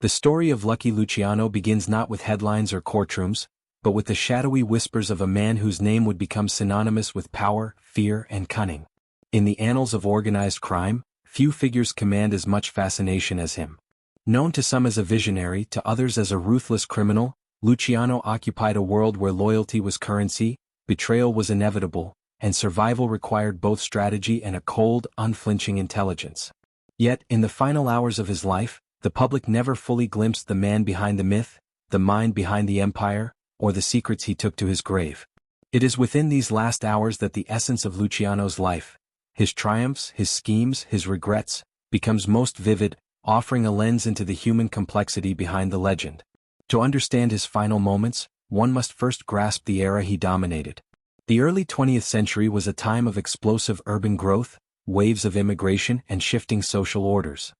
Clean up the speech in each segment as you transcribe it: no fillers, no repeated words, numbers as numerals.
The story of Lucky Luciano begins not with headlines or courtrooms, but with the shadowy whispers of a man whose name would become synonymous with power, fear, and cunning. In the annals of organized crime, few figures command as much fascination as him. Known to some as a visionary, to others as a ruthless criminal, Luciano occupied a world where loyalty was currency, betrayal was inevitable, and survival required both strategy and a cold, unflinching intelligence. Yet, in the final hours of his life, the public never fully glimpsed the man behind the myth, the mind behind the empire, or the secrets he took to his grave. It is within these last hours that the essence of Luciano's life, his triumphs, his schemes, his regrets, becomes most vivid, offering a lens into the human complexity behind the legend. To understand his final moments, one must first grasp the era he dominated. The early 20th century was a time of explosive urban growth, waves of immigration, and shifting social orders.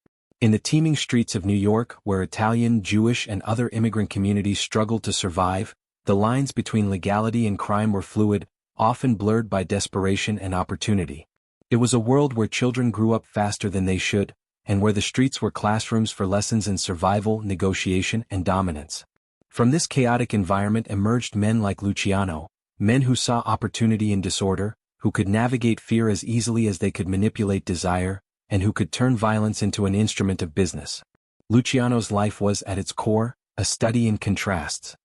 In the teeming streets of New York, where Italian, Jewish, and other immigrant communities struggled to survive, the lines between legality and crime were fluid, often blurred by desperation and opportunity. It was a world where children grew up faster than they should, and where the streets were classrooms for lessons in survival, negotiation, and dominance. From this chaotic environment emerged men like Luciano, men who saw opportunity in disorder, who could navigate fear as easily as they could manipulate desire, and who could turn violence into an instrument of business. Luciano's life was, at its core, a study in contrasts.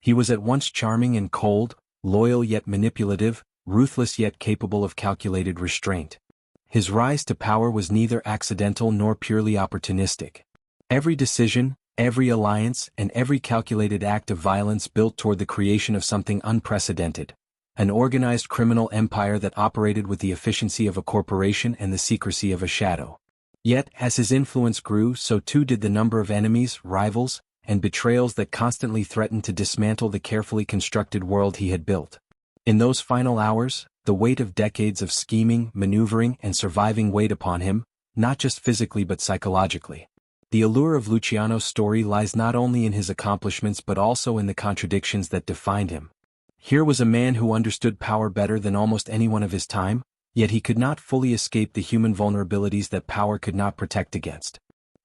He was at once charming and cold, loyal yet manipulative, ruthless yet capable of calculated restraint. His rise to power was neither accidental nor purely opportunistic. Every decision, every alliance, and every calculated act of violence built toward the creation of something unprecedented, an organized criminal empire that operated with the efficiency of a corporation and the secrecy of a shadow. Yet, as his influence grew, so too did the number of enemies, rivals, and betrayals that constantly threatened to dismantle the carefully constructed world he had built. In those final hours, the weight of decades of scheming, maneuvering, and surviving weighed upon him, not just physically but psychologically. The allure of Luciano's story lies not only in his accomplishments but also in the contradictions that defined him. Here was a man who understood power better than almost anyone of his time, yet he could not fully escape the human vulnerabilities that power could not protect against.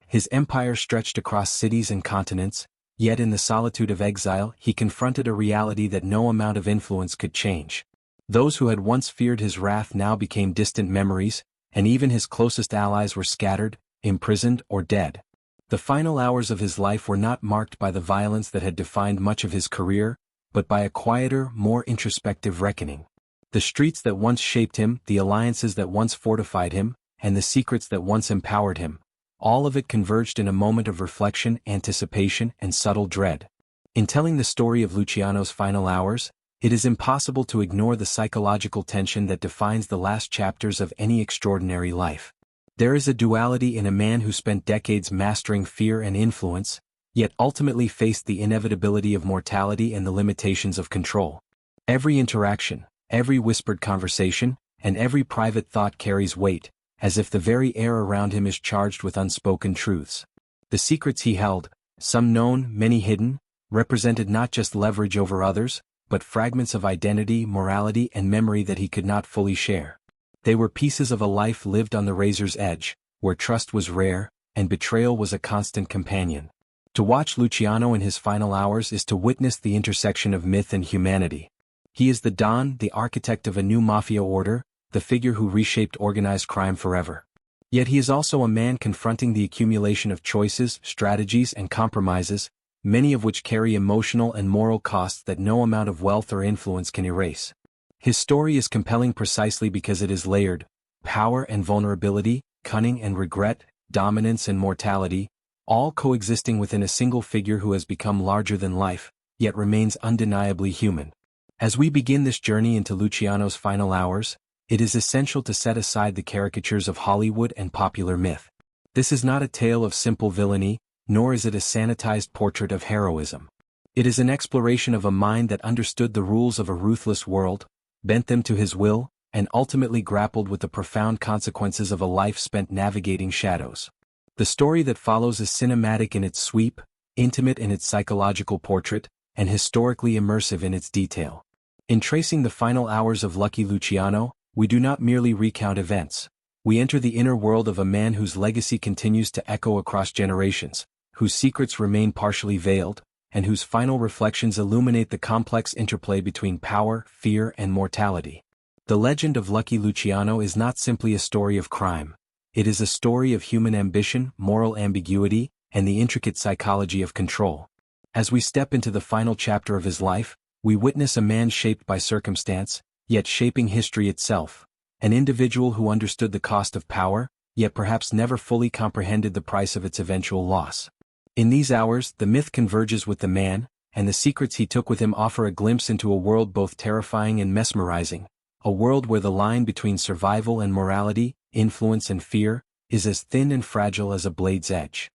His empire stretched across cities and continents, yet in the solitude of exile he confronted a reality that no amount of influence could change. Those who had once feared his wrath now became distant memories, and even his closest allies were scattered, imprisoned, or dead. The final hours of his life were not marked by the violence that had defined much of his career, but by a quieter, more introspective reckoning. The streets that once shaped him, the alliances that once fortified him, and the secrets that once empowered him, all of it converged in a moment of reflection, anticipation, and subtle dread. In telling the story of Luciano's final hours, it is impossible to ignore the psychological tension that defines the last chapters of any extraordinary life. There is a duality in a man who spent decades mastering fear and influence, yet ultimately faced the inevitability of mortality and the limitations of control. Every interaction, every whispered conversation, and every private thought carries weight, as if the very air around him is charged with unspoken truths. The secrets he held, some known, many hidden, represented not just leverage over others, but fragments of identity, morality, and memory that he could not fully share. They were pieces of a life lived on the razor's edge, where trust was rare, and betrayal was a constant companion. To watch Luciano in his final hours is to witness the intersection of myth and humanity. He is the Don, the architect of a new Mafia order, the figure who reshaped organized crime forever. Yet he is also a man confronting the accumulation of choices, strategies, and compromises, many of which carry emotional and moral costs that no amount of wealth or influence can erase. His story is compelling precisely because it is layered: power and vulnerability, cunning and regret, dominance and mortality, all coexisting within a single figure who has become larger than life, yet remains undeniably human. As we begin this journey into Luciano's final hours, it is essential to set aside the caricatures of Hollywood and popular myth. This is not a tale of simple villainy, nor is it a sanitized portrait of heroism. It is an exploration of a mind that understood the rules of a ruthless world, bent them to his will, and ultimately grappled with the profound consequences of a life spent navigating shadows. The story that follows is cinematic in its sweep, intimate in its psychological portrait, and historically immersive in its detail. In tracing the final hours of Lucky Luciano, we do not merely recount events. We enter the inner world of a man whose legacy continues to echo across generations, whose secrets remain partially veiled, and whose final reflections illuminate the complex interplay between power, fear, and mortality. The legend of Lucky Luciano is not simply a story of crime. It is a story of human ambition, moral ambiguity, and the intricate psychology of control. As we step into the final chapter of his life, we witness a man shaped by circumstance, yet shaping history itself. An individual who understood the cost of power, yet perhaps never fully comprehended the price of its eventual loss. In these hours, the myth converges with the man, and the secrets he took with him offer a glimpse into a world both terrifying and mesmerizing, a world where the line between survival and morality, influence and fear, is as thin and fragile as a blade's edge.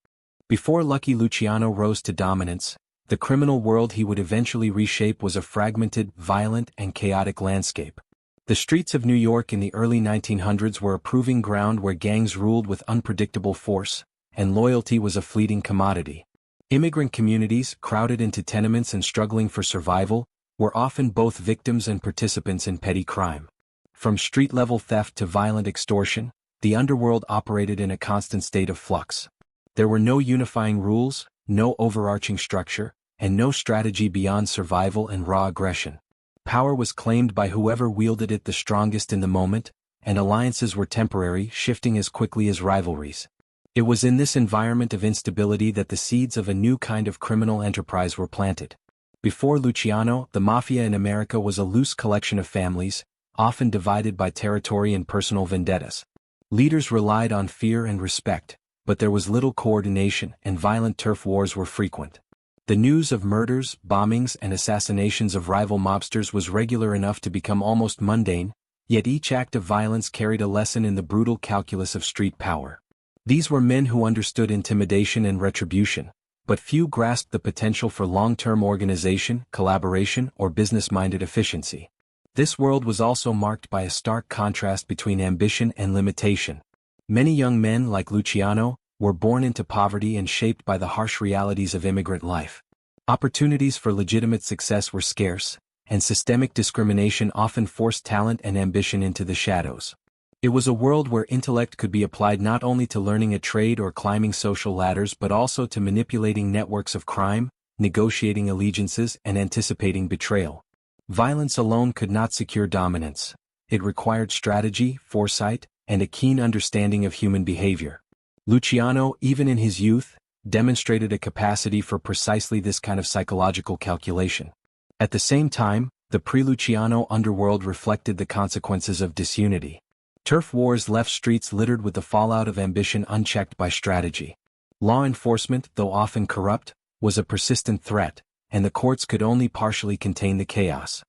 Before Lucky Luciano rose to dominance, the criminal world he would eventually reshape was a fragmented, violent, and chaotic landscape. The streets of New York in the early 1900s were a proving ground where gangs ruled with unpredictable force, and loyalty was a fleeting commodity. Immigrant communities, crowded into tenements and struggling for survival, were often both victims and participants in petty crime. From street-level theft to violent extortion, the underworld operated in a constant state of flux. There were no unifying rules, no overarching structure, and no strategy beyond survival and raw aggression. Power was claimed by whoever wielded it the strongest in the moment, and alliances were temporary, shifting as quickly as rivalries. It was in this environment of instability that the seeds of a new kind of criminal enterprise were planted. Before Luciano, the Mafia in America was a loose collection of families, often divided by territory and personal vendettas. Leaders relied on fear and respect, but there was little coordination and violent turf wars were frequent. The news of murders, bombings, and assassinations of rival mobsters was regular enough to become almost mundane, yet each act of violence carried a lesson in the brutal calculus of street power. These were men who understood intimidation and retribution, but few grasped the potential for long-term organization, collaboration, or business-minded efficiency. This world was also marked by a stark contrast between ambition and limitation. Many young men like Luciano were born into poverty and shaped by the harsh realities of immigrant life. Opportunities for legitimate success were scarce, and systemic discrimination often forced talent and ambition into the shadows. It was a world where intellect could be applied not only to learning a trade or climbing social ladders but also to manipulating networks of crime, negotiating allegiances, and anticipating betrayal. Violence alone could not secure dominance. It required strategy, foresight, and a keen understanding of human behavior. Luciano, even in his youth, demonstrated a capacity for precisely this kind of psychological calculation. At the same time, the pre-Luciano underworld reflected the consequences of disunity. Turf wars left streets littered with the fallout of ambition unchecked by strategy. Law enforcement, though often corrupt, was a persistent threat, and the courts could only partially contain the chaos.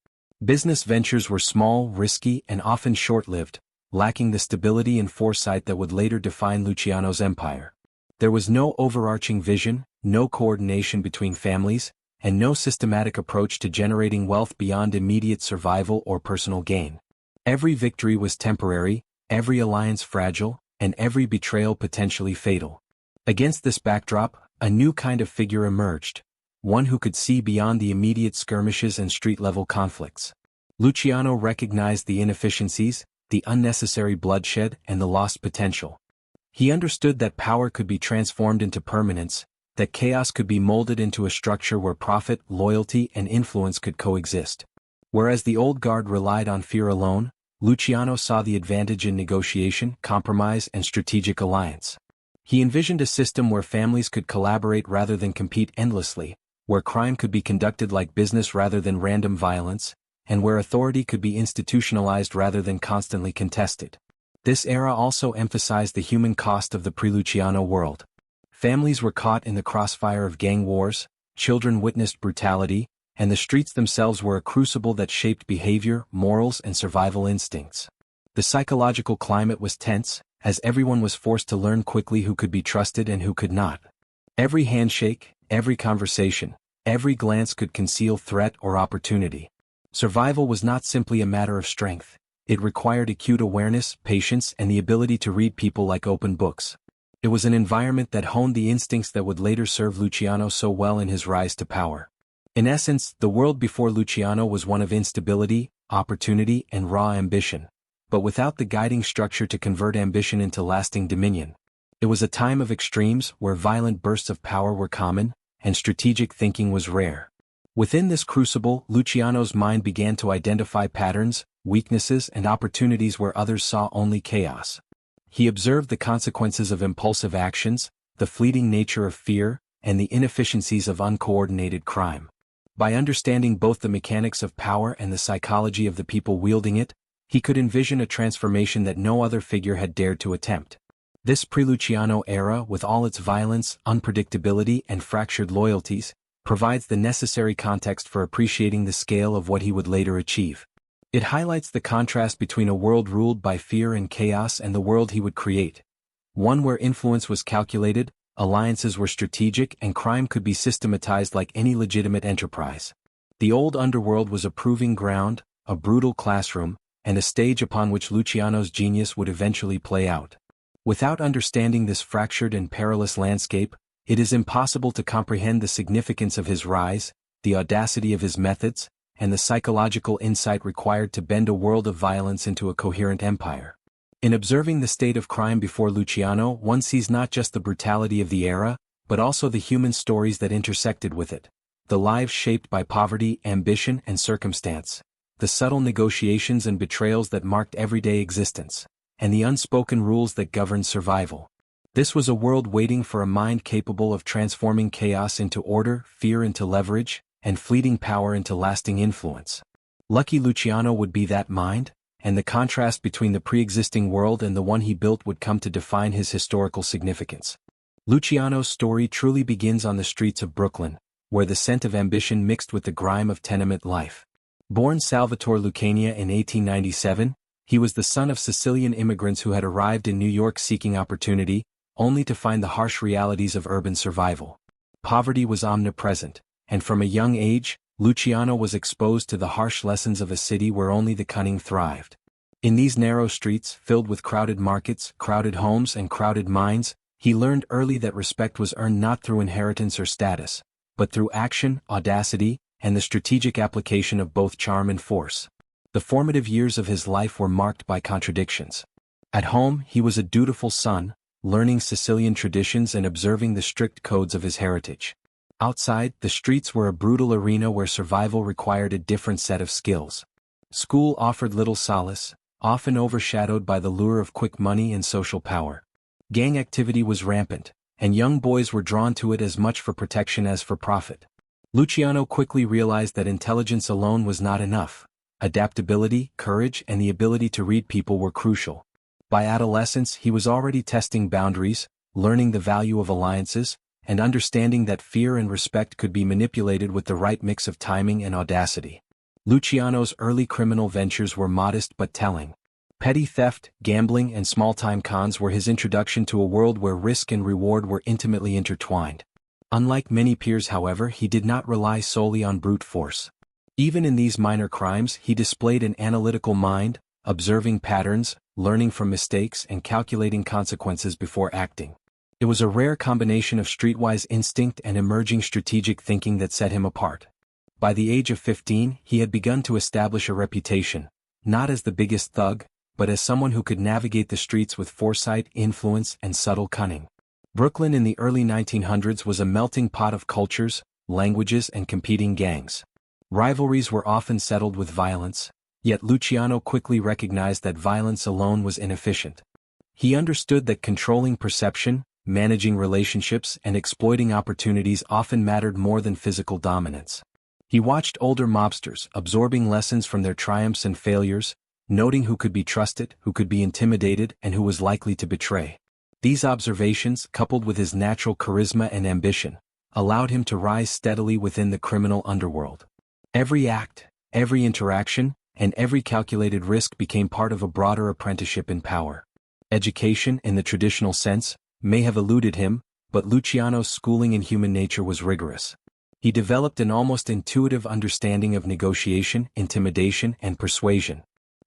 Business ventures were small, risky, and often short-lived, lacking the stability and foresight that would later define Luciano's empire. There was no overarching vision, no coordination between families, and no systematic approach to generating wealth beyond immediate survival or personal gain. Every victory was temporary, every alliance fragile, and every betrayal potentially fatal. Against this backdrop, a new kind of figure emerged, one who could see beyond the immediate skirmishes and street-level conflicts. Luciano recognized the inefficiencies, the unnecessary bloodshed, and the lost potential. He understood that power could be transformed into permanence, that chaos could be molded into a structure where profit, loyalty, and influence could coexist. Whereas the old guard relied on fear alone, Luciano saw the advantage in negotiation, compromise, and strategic alliance. He envisioned a system where families could collaborate rather than compete endlessly, where crime could be conducted like business rather than random violence, and where authority could be institutionalized rather than constantly contested. This era also emphasized the human cost of the pre-Luciano world. Families were caught in the crossfire of gang wars, children witnessed brutality, and the streets themselves were a crucible that shaped behavior, morals, and survival instincts. The psychological climate was tense, as everyone was forced to learn quickly who could be trusted and who could not. Every handshake, every conversation, every glance could conceal threat or opportunity. Survival was not simply a matter of strength. It required acute awareness, patience, and the ability to read people like open books. It was an environment that honed the instincts that would later serve Luciano so well in his rise to power. In essence, the world before Luciano was one of instability, opportunity, and raw ambition, but without the guiding structure to convert ambition into lasting dominion. It was a time of extremes where violent bursts of power were common, and strategic thinking was rare. Within this crucible, Luciano's mind began to identify patterns, weaknesses, and opportunities where others saw only chaos. He observed the consequences of impulsive actions, the fleeting nature of fear, and the inefficiencies of uncoordinated crime. By understanding both the mechanics of power and the psychology of the people wielding it, he could envision a transformation that no other figure had dared to attempt. This pre-Luciano era, with all its violence, unpredictability, and fractured loyalties, provides the necessary context for appreciating the scale of what he would later achieve. It highlights the contrast between a world ruled by fear and chaos and the world he would create. One where influence was calculated, alliances were strategic, and crime could be systematized like any legitimate enterprise. The old underworld was a proving ground, a brutal classroom, and a stage upon which Luciano's genius would eventually play out. Without understanding this fractured and perilous landscape, it is impossible to comprehend the significance of his rise, the audacity of his methods, and the psychological insight required to bend a world of violence into a coherent empire. In observing the state of crime before Luciano, one sees not just the brutality of the era, but also the human stories that intersected with it. The lives shaped by poverty, ambition, and circumstance. The subtle negotiations and betrayals that marked everyday existence. And the unspoken rules that governed survival. This was a world waiting for a mind capable of transforming chaos into order, fear into leverage, and fleeting power into lasting influence. Lucky Luciano would be that mind, and the contrast between the pre-existing world and the one he built would come to define his historical significance. Luciano's story truly begins on the streets of Brooklyn, where the scent of ambition mixed with the grime of tenement life. Born Salvatore Lucania in 1897, he was the son of Sicilian immigrants who had arrived in New York seeking opportunity, only to find the harsh realities of urban survival. Poverty was omnipresent, and from a young age, Luciano was exposed to the harsh lessons of a city where only the cunning thrived. In these narrow streets, filled with crowded markets, crowded homes, and crowded minds, he learned early that respect was earned not through inheritance or status, but through action, audacity, and the strategic application of both charm and force. The formative years of his life were marked by contradictions. At home, he was a dutiful son, learning Sicilian traditions and observing the strict codes of his heritage. Outside, the streets were a brutal arena where survival required a different set of skills. School offered little solace, often overshadowed by the lure of quick money and social power. Gang activity was rampant, and young boys were drawn to it as much for protection as for profit. Luciano quickly realized that intelligence alone was not enough. Adaptability, courage, and the ability to read people were crucial. By adolescence, he was already testing boundaries, learning the value of alliances, and understanding that fear and respect could be manipulated with the right mix of timing and audacity. Luciano's early criminal ventures were modest but telling. Petty theft, gambling, and small-time cons were his introduction to a world where risk and reward were intimately intertwined. Unlike many peers, however, he did not rely solely on brute force. Even in these minor crimes, he displayed an analytical mind, observing patterns, learning from mistakes, and calculating consequences before acting. It was a rare combination of streetwise instinct and emerging strategic thinking that set him apart. By the age of 15, he had begun to establish a reputation, not as the biggest thug, but as someone who could navigate the streets with foresight, influence, and subtle cunning. Brooklyn in the early 1900s was a melting pot of cultures, languages, and competing gangs. Rivalries were often settled with violence, yet Luciano quickly recognized that violence alone was inefficient. He understood that controlling perception, managing relationships, and exploiting opportunities often mattered more than physical dominance. He watched older mobsters, absorbing lessons from their triumphs and failures, noting who could be trusted, who could be intimidated, and who was likely to betray. These observations, coupled with his natural charisma and ambition, allowed him to rise steadily within the criminal underworld. Every act, every interaction, and every calculated risk became part of a broader apprenticeship in power. Education, in the traditional sense, may have eluded him, but Luciano's schooling in human nature was rigorous. He developed an almost intuitive understanding of negotiation, intimidation, and persuasion.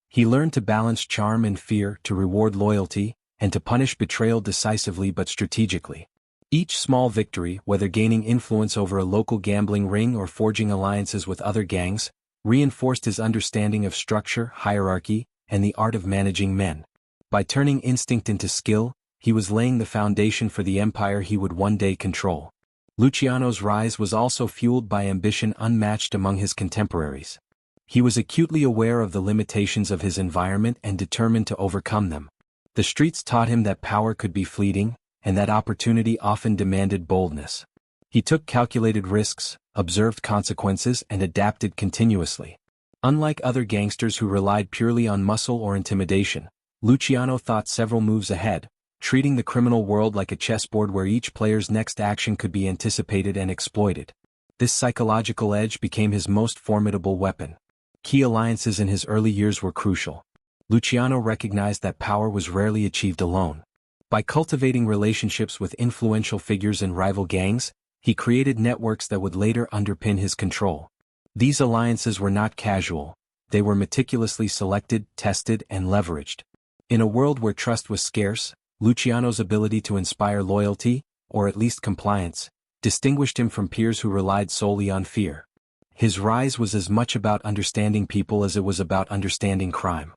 He learned to balance charm and fear, to reward loyalty, and to punish betrayal decisively but strategically. Each small victory, whether gaining influence over a local gambling ring or forging alliances with other gangs, reinforced his understanding of structure, hierarchy, and the art of managing men. By turning instinct into skill, He was laying the foundation for the empire he would one day control. Luciano's rise was also fueled by ambition unmatched among his contemporaries. He was acutely aware of the limitations of his environment and determined to overcome them. The streets taught him that power could be fleeting, and that opportunity often demanded boldness. He took calculated risks, observed consequences, and adapted continuously. Unlike other gangsters who relied purely on muscle or intimidation, Luciano thought several moves ahead, treating the criminal world like a chessboard where each player's next action could be anticipated and exploited. This psychological edge became his most formidable weapon. Key alliances in his early years were crucial. Luciano recognized that power was rarely achieved alone. By cultivating relationships with influential figures in rival gangs, he created networks that would later underpin his control. These alliances were not casual, they were meticulously selected, tested, and leveraged. In a world where trust was scarce, Luciano's ability to inspire loyalty, or at least compliance, distinguished him from peers who relied solely on fear. His rise was as much about understanding people as it was about understanding crime.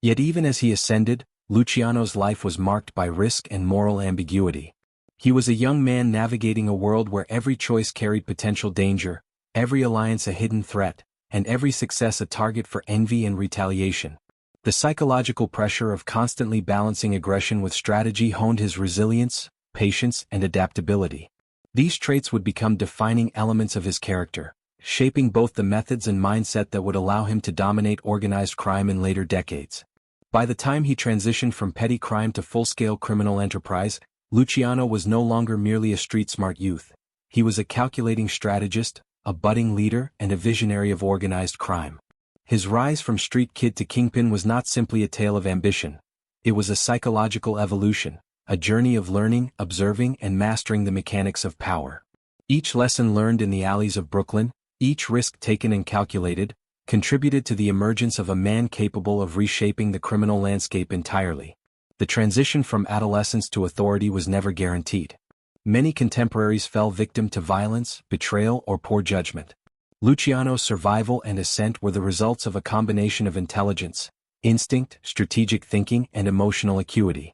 Yet even as he ascended, Luciano's life was marked by risk and moral ambiguity. He was a young man navigating a world where every choice carried potential danger, every alliance a hidden threat, and every success a target for envy and retaliation. The psychological pressure of constantly balancing aggression with strategy honed his resilience, patience, and adaptability. These traits would become defining elements of his character, shaping both the methods and mindset that would allow him to dominate organized crime in later decades. By the time he transitioned from petty crime to full-scale criminal enterprise, Luciano was no longer merely a street-smart youth. He was a calculating strategist, a budding leader, and a visionary of organized crime. His rise from street kid to kingpin was not simply a tale of ambition. It was a psychological evolution, a journey of learning, observing, and mastering the mechanics of power. Each lesson learned in the alleys of Brooklyn, each risk taken and calculated, contributed to the emergence of a man capable of reshaping the criminal landscape entirely. The transition from adolescence to authority was never guaranteed. Many contemporaries fell victim to violence, betrayal, or poor judgment. Luciano's survival and ascent were the results of a combination of intelligence, instinct, strategic thinking, and emotional acuity.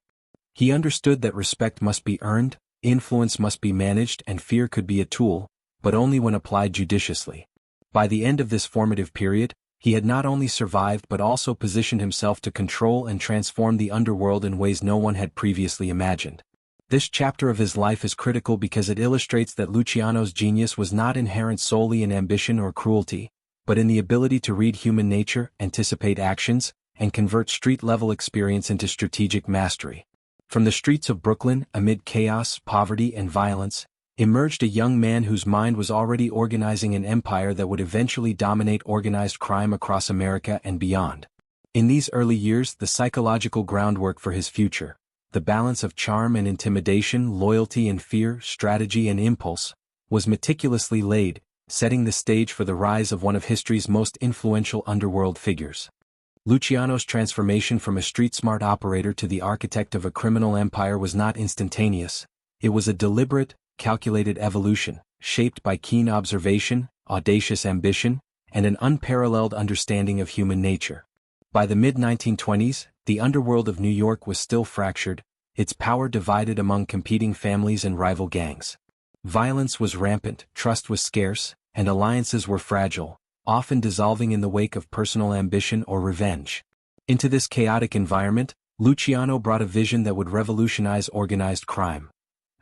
He understood that respect must be earned, influence must be managed, and fear could be a tool, but only when applied judiciously. By the end of this formative period, he had not only survived but also positioned himself to control and transform the underworld in ways no one had previously imagined. This chapter of his life is critical because it illustrates that Luciano's genius was not inherent solely in ambition or cruelty, but in the ability to read human nature, anticipate actions, and convert street-level experience into strategic mastery. From the streets of Brooklyn, amid chaos, poverty, and violence, emerged a young man whose mind was already organizing an empire that would eventually dominate organized crime across America and beyond. In these early years, the psychological groundwork for his future, the balance of charm and intimidation, loyalty and fear, strategy and impulse, was meticulously laid, setting the stage for the rise of one of history's most influential underworld figures. Luciano's transformation from a street-smart operator to the architect of a criminal empire was not instantaneous. It was a deliberate, calculated evolution, shaped by keen observation, audacious ambition, and an unparalleled understanding of human nature. By the mid-1920s, the underworld of New York was still fractured, its power divided among competing families and rival gangs. Violence was rampant, trust was scarce, and alliances were fragile, often dissolving in the wake of personal ambition or revenge. Into this chaotic environment, Luciano brought a vision that would revolutionize organized crime.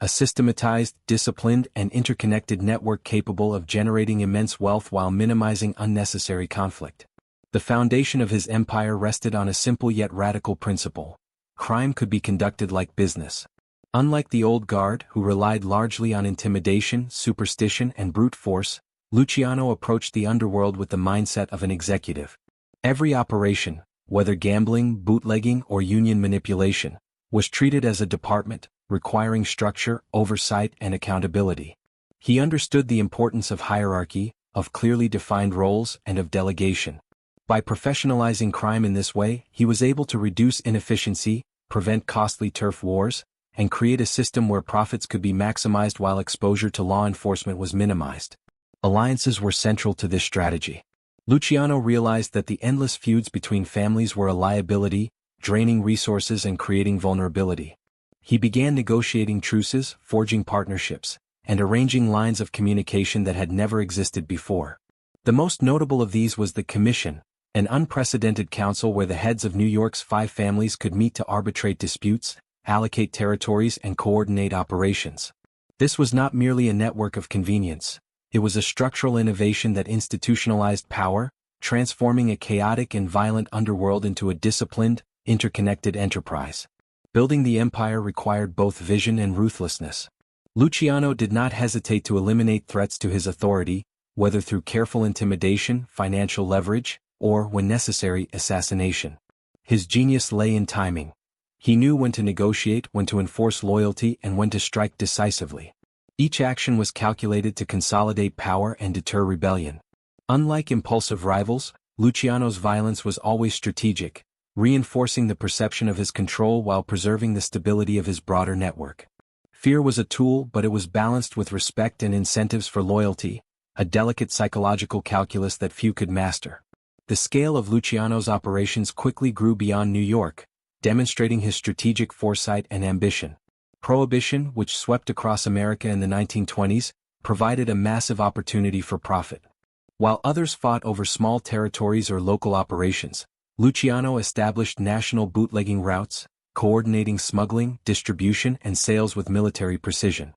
A systematized, disciplined, and interconnected network capable of generating immense wealth while minimizing unnecessary conflict. The foundation of his empire rested on a simple yet radical principle: crime could be conducted like business. Unlike the old guard, who relied largely on intimidation, superstition, and brute force, Luciano approached the underworld with the mindset of an executive. Every operation, whether gambling, bootlegging, or union manipulation, was treated as a department, requiring structure, oversight, and accountability. He understood the importance of hierarchy, of clearly defined roles, and of delegation. By professionalizing crime in this way, he was able to reduce inefficiency, prevent costly turf wars, and create a system where profits could be maximized while exposure to law enforcement was minimized. Alliances were central to this strategy. Luciano realized that the endless feuds between families were a liability, draining resources and creating vulnerability. He began negotiating truces, forging partnerships, and arranging lines of communication that had never existed before. The most notable of these was the Commission, an unprecedented council where the heads of New York's 5 families could meet to arbitrate disputes, allocate territories, and coordinate operations. This was not merely a network of convenience. It was a structural innovation that institutionalized power, transforming a chaotic and violent underworld into a disciplined, interconnected enterprise. Building the empire required both vision and ruthlessness. Luciano did not hesitate to eliminate threats to his authority, whether through careful intimidation, financial leverage, or, when necessary, assassination. His genius lay in timing. He knew when to negotiate, when to enforce loyalty, and when to strike decisively. Each action was calculated to consolidate power and deter rebellion. Unlike impulsive rivals, Luciano's violence was always strategic, reinforcing the perception of his control while preserving the stability of his broader network. Fear was a tool, but it was balanced with respect and incentives for loyalty, a delicate psychological calculus that few could master. The scale of Luciano's operations quickly grew beyond New York, demonstrating his strategic foresight and ambition. Prohibition, which swept across America in the 1920s, provided a massive opportunity for profit. While others fought over small territories or local operations, Luciano established national bootlegging routes, coordinating smuggling, distribution, and sales with military precision.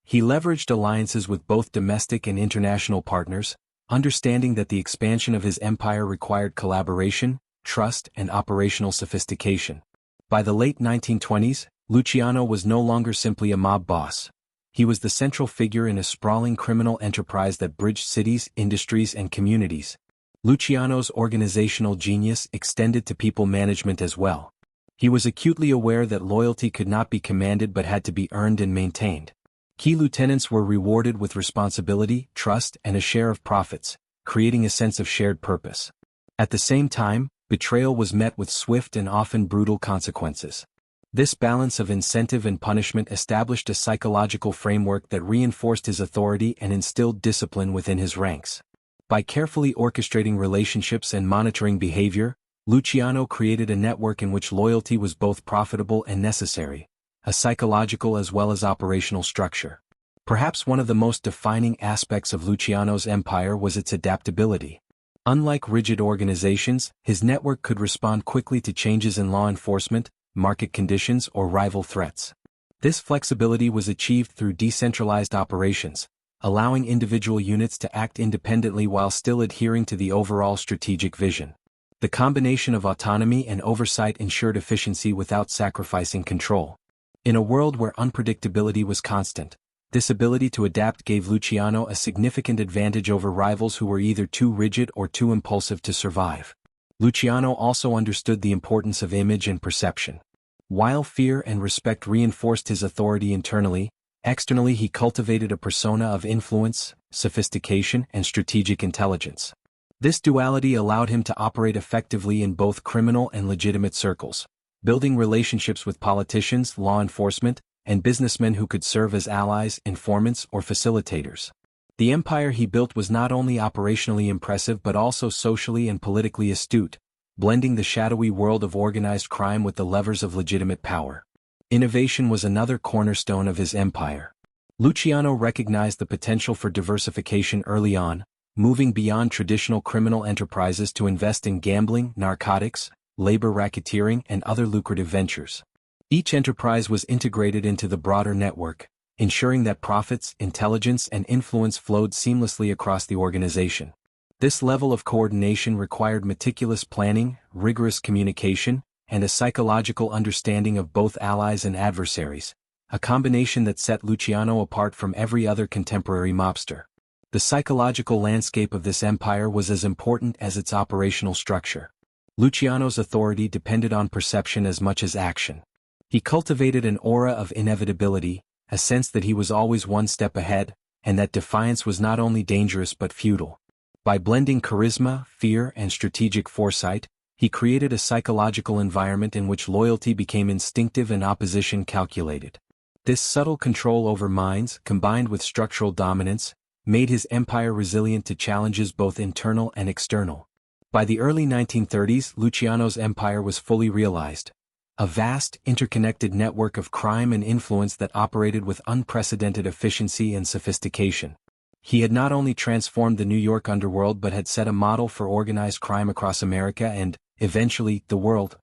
He leveraged alliances with both domestic and international partners, understanding that the expansion of his empire required collaboration, trust, and operational sophistication. By the late 1920s, Luciano was no longer simply a mob boss. He was the central figure in a sprawling criminal enterprise that bridged cities, industries, and communities. Luciano's organizational genius extended to people management as well. He was acutely aware that loyalty could not be commanded but had to be earned and maintained. Key lieutenants were rewarded with responsibility, trust, and a share of profits, creating a sense of shared purpose. At the same time, betrayal was met with swift and often brutal consequences. This balance of incentive and punishment established a psychological framework that reinforced his authority and instilled discipline within his ranks. By carefully orchestrating relationships and monitoring behavior, Luciano created a network in which loyalty was both profitable and necessary, a psychological as well as operational structure. Perhaps one of the most defining aspects of Luciano's empire was its adaptability. Unlike rigid organizations, his network could respond quickly to changes in law enforcement, market conditions, or rival threats. This flexibility was achieved through decentralized operations, allowing individual units to act independently while still adhering to the overall strategic vision. The combination of autonomy and oversight ensured efficiency without sacrificing control. In a world where unpredictability was constant, this ability to adapt gave Luciano a significant advantage over rivals who were either too rigid or too impulsive to survive. Luciano also understood the importance of image and perception. While fear and respect reinforced his authority internally, externally he cultivated a persona of influence, sophistication, and strategic intelligence. This duality allowed him to operate effectively in both criminal and legitimate circles, building relationships with politicians, law enforcement, and businessmen who could serve as allies, informants, or facilitators. The empire he built was not only operationally impressive but also socially and politically astute, blending the shadowy world of organized crime with the levers of legitimate power. Innovation was another cornerstone of his empire. Luciano recognized the potential for diversification early on, moving beyond traditional criminal enterprises to invest in gambling, narcotics, labor racketeering, and other lucrative ventures. Each enterprise was integrated into the broader network, ensuring that profits, intelligence, and influence flowed seamlessly across the organization. This level of coordination required meticulous planning, rigorous communication, and a psychological understanding of both allies and adversaries, a combination that set Luciano apart from every other contemporary mobster. The psychological landscape of this empire was as important as its operational structure. Luciano's authority depended on perception as much as action. He cultivated an aura of inevitability, a sense that he was always one step ahead, and that defiance was not only dangerous but futile. By blending charisma, fear, and strategic foresight, he created a psychological environment in which loyalty became instinctive and opposition calculated. This subtle control over minds, combined with structural dominance, made his empire resilient to challenges both internal and external. By the early 1930s, Luciano's empire was fully realized. a vast, interconnected network of crime and influence that operated with unprecedented efficiency and sophistication. He had not only transformed the New York underworld but had set a model for organized crime across America and, eventually, the world.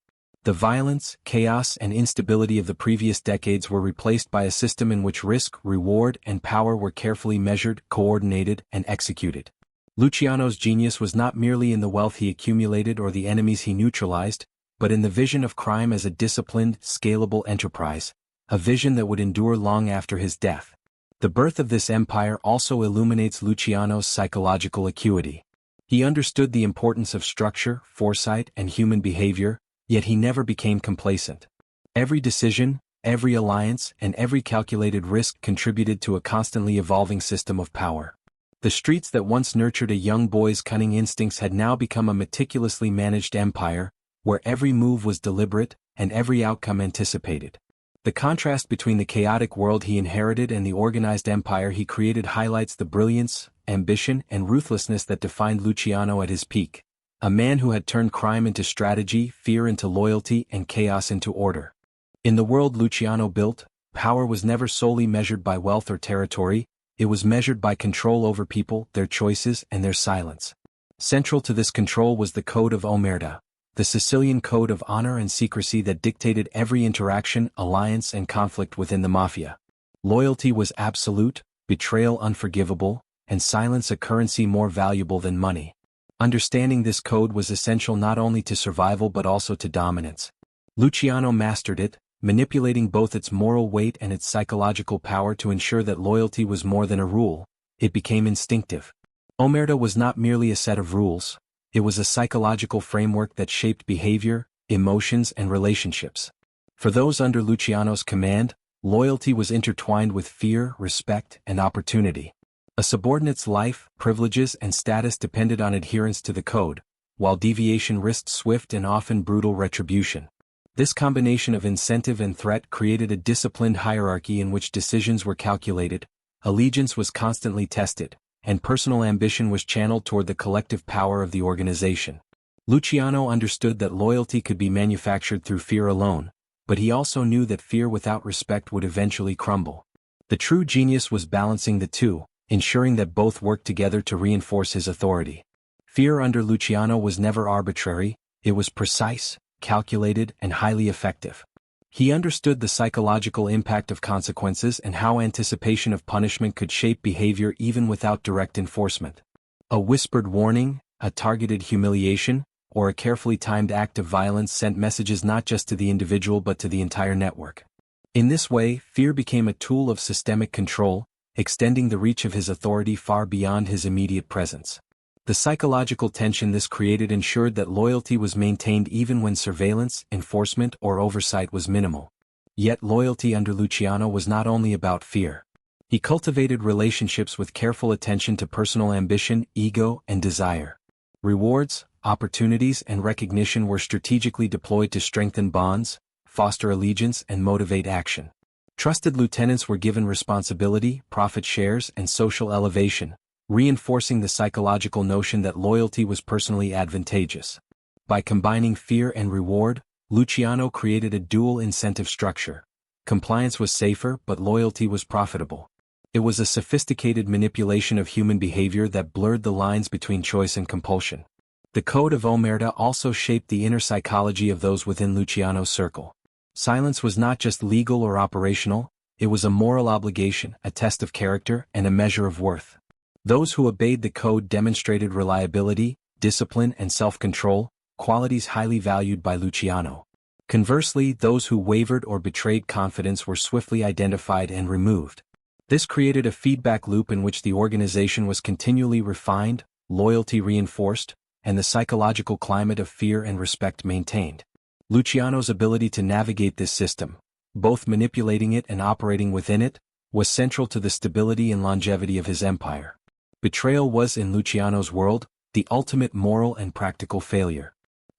The violence, chaos, and instability of the previous decades were replaced by a system in which risk, reward, and power were carefully measured, coordinated, and executed. Luciano's genius was not merely in the wealth he accumulated or the enemies he neutralized, but in the vision of crime as a disciplined, scalable enterprise, a vision that would endure long after his death. The birth of this empire also illuminates Luciano's psychological acuity. He understood the importance of structure, foresight, and human behavior, yet he never became complacent. Every decision, every alliance, and every calculated risk contributed to a constantly evolving system of power. The streets that once nurtured a young boy's cunning instincts had now become a meticulously managed empire, where every move was deliberate and every outcome anticipated. The contrast between the chaotic world he inherited and the organized empire he created highlights the brilliance, ambition, and ruthlessness that defined Luciano at his peak. A man who had turned crime into strategy, fear into loyalty, and chaos into order. In the world Luciano built, power was never solely measured by wealth or territory, it was measured by control over people, their choices, and their silence. Central to this control was the Code of Omerta, the Sicilian code of honor and secrecy that dictated every interaction, alliance, and conflict within the Mafia. Loyalty was absolute, betrayal unforgivable, and silence a currency more valuable than money. Understanding this code was essential not only to survival but also to dominance. Luciano mastered it, manipulating both its moral weight and its psychological power to ensure that loyalty was more than a rule, it became instinctive. Omerta was not merely a set of rules, it was a psychological framework that shaped behavior, emotions, and relationships. For those under Luciano's command, loyalty was intertwined with fear, respect, and opportunity. A subordinate's life, privileges, and status depended on adherence to the code, while deviation risked swift and often brutal retribution. This combination of incentive and threat created a disciplined hierarchy in which decisions were calculated, allegiance was constantly tested, and personal ambition was channeled toward the collective power of the organization. Luciano understood that loyalty could be manufactured through fear alone, but he also knew that fear without respect would eventually crumble. The true genius was balancing the two, ensuring that both worked together to reinforce his authority. Fear under Luciano was never arbitrary, it was precise, calculated, and highly effective. He understood the psychological impact of consequences and how anticipation of punishment could shape behavior even without direct enforcement. A whispered warning, a targeted humiliation, or a carefully timed act of violence sent messages not just to the individual but to the entire network. In this way, fear became a tool of systemic control, extending the reach of his authority far beyond his immediate presence. The psychological tension this created ensured that loyalty was maintained even when surveillance, enforcement, or oversight was minimal. Yet loyalty under Luciano was not only about fear. He cultivated relationships with careful attention to personal ambition, ego, and desire. Rewards, opportunities, and recognition were strategically deployed to strengthen bonds, foster allegiance, and motivate action. Trusted lieutenants were given responsibility, profit shares, and social elevation, reinforcing the psychological notion that loyalty was personally advantageous. By combining fear and reward, Luciano created a dual incentive structure. Compliance was safer, but loyalty was profitable. It was a sophisticated manipulation of human behavior that blurred the lines between choice and compulsion. The Code of Omerta also shaped the inner psychology of those within Luciano's circle. Silence was not just legal or operational, it was a moral obligation, a test of character, and a measure of worth. Those who obeyed the code demonstrated reliability, discipline, and self-control, qualities highly valued by Luciano. Conversely, those who wavered or betrayed confidence were swiftly identified and removed. This created a feedback loop in which the organization was continually refined, loyalty reinforced, and the psychological climate of fear and respect maintained. Luciano's ability to navigate this system, both manipulating it and operating within it, was central to the stability and longevity of his empire. Betrayal was, in Luciano's world, the ultimate moral and practical failure.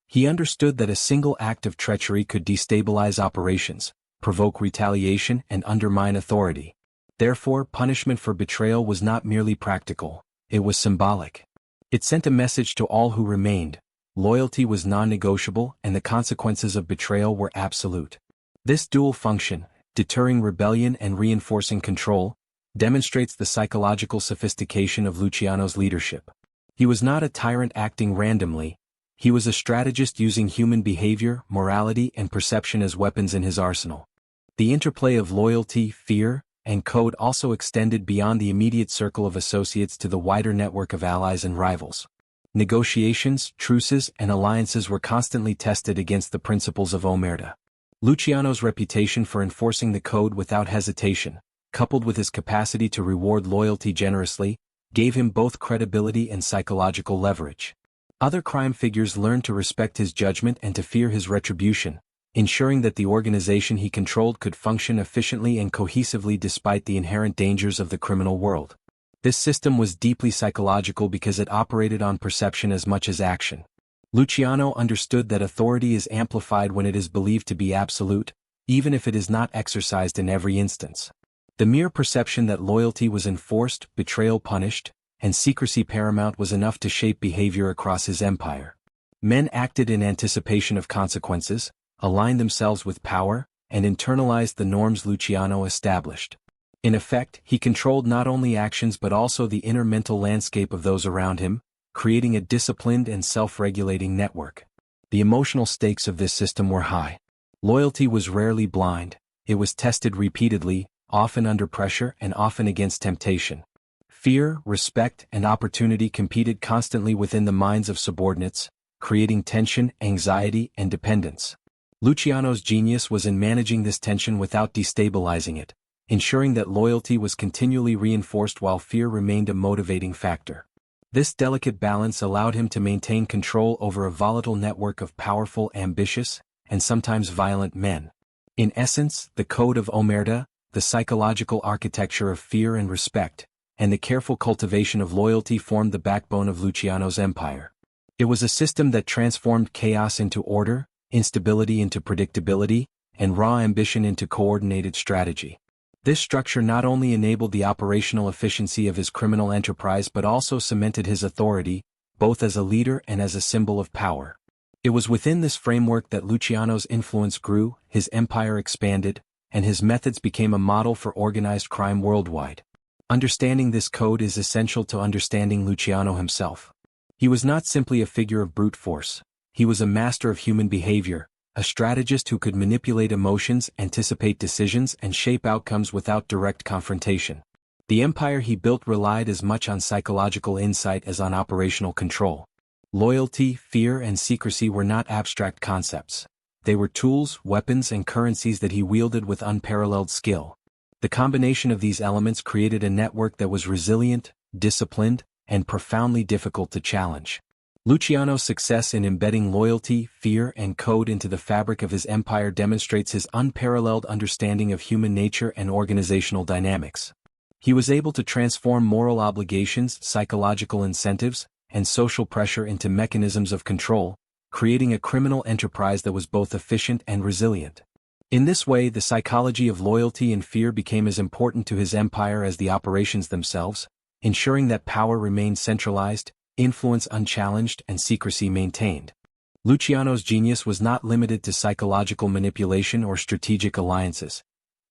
He understood that a single act of treachery could destabilize operations, provoke retaliation, and undermine authority. Therefore, punishment for betrayal was not merely practical, it was symbolic. It sent a message to all who remained: loyalty was non-negotiable and the consequences of betrayal were absolute. This dual function, deterring rebellion and reinforcing control, demonstrates the psychological sophistication of Luciano's leadership. He was not a tyrant acting randomly, he was a strategist using human behavior, morality and perception as weapons in his arsenal. The interplay of loyalty, fear, and code also extended beyond the immediate circle of associates to the wider network of allies and rivals. Negotiations, truces, and alliances were constantly tested against the principles of omerta. Luciano's reputation for enforcing the code without hesitation, coupled with his capacity to reward loyalty generously, gave him both credibility and psychological leverage. Other crime figures learned to respect his judgment and to fear his retribution, ensuring that the organization he controlled could function efficiently and cohesively despite the inherent dangers of the criminal world. This system was deeply psychological because it operated on perception as much as action. Luciano understood that authority is amplified when it is believed to be absolute, even if it is not exercised in every instance. The mere perception that loyalty was enforced, betrayal punished, and secrecy paramount was enough to shape behavior across his empire. Men acted in anticipation of consequences, aligned themselves with power, and internalized the norms Luciano established. In effect, he controlled not only actions but also the inner mental landscape of those around him, creating a disciplined and self-regulating network. The emotional stakes of this system were high. Loyalty was rarely blind, it was tested repeatedly, often under pressure and often against temptation. Fear, respect, and opportunity competed constantly within the minds of subordinates, creating tension, anxiety, and dependence. Luciano's genius was in managing this tension without destabilizing it, ensuring that loyalty was continually reinforced while fear remained a motivating factor. This delicate balance allowed him to maintain control over a volatile network of powerful, ambitious, and sometimes violent men. In essence, the code of omerta, the psychological architecture of fear and respect, and the careful cultivation of loyalty formed the backbone of Luciano's empire. It was a system that transformed chaos into order, instability into predictability, and raw ambition into coordinated strategy. This structure not only enabled the operational efficiency of his criminal enterprise but also cemented his authority, both as a leader and as a symbol of power. It was within this framework that Luciano's influence grew, his empire expanded, and his methods became a model for organized crime worldwide. Understanding this code is essential to understanding Luciano himself. He was not simply a figure of brute force, he was a master of human behavior, a strategist who could manipulate emotions, anticipate decisions, and shape outcomes without direct confrontation. The empire he built relied as much on psychological insight as on operational control. Loyalty, fear, and secrecy were not abstract concepts. They were tools, weapons, and currencies that he wielded with unparalleled skill. The combination of these elements created a network that was resilient, disciplined, and profoundly difficult to challenge. Luciano's success in embedding loyalty, fear, and code into the fabric of his empire demonstrates his unparalleled understanding of human nature and organizational dynamics. He was able to transform moral obligations, psychological incentives, and social pressure into mechanisms of control, creating a criminal enterprise that was both efficient and resilient. In this way, the psychology of loyalty and fear became as important to his empire as the operations themselves, ensuring that power remained centralized, influence unchallenged, and secrecy maintained. Luciano's genius was not limited to psychological manipulation or strategic alliances.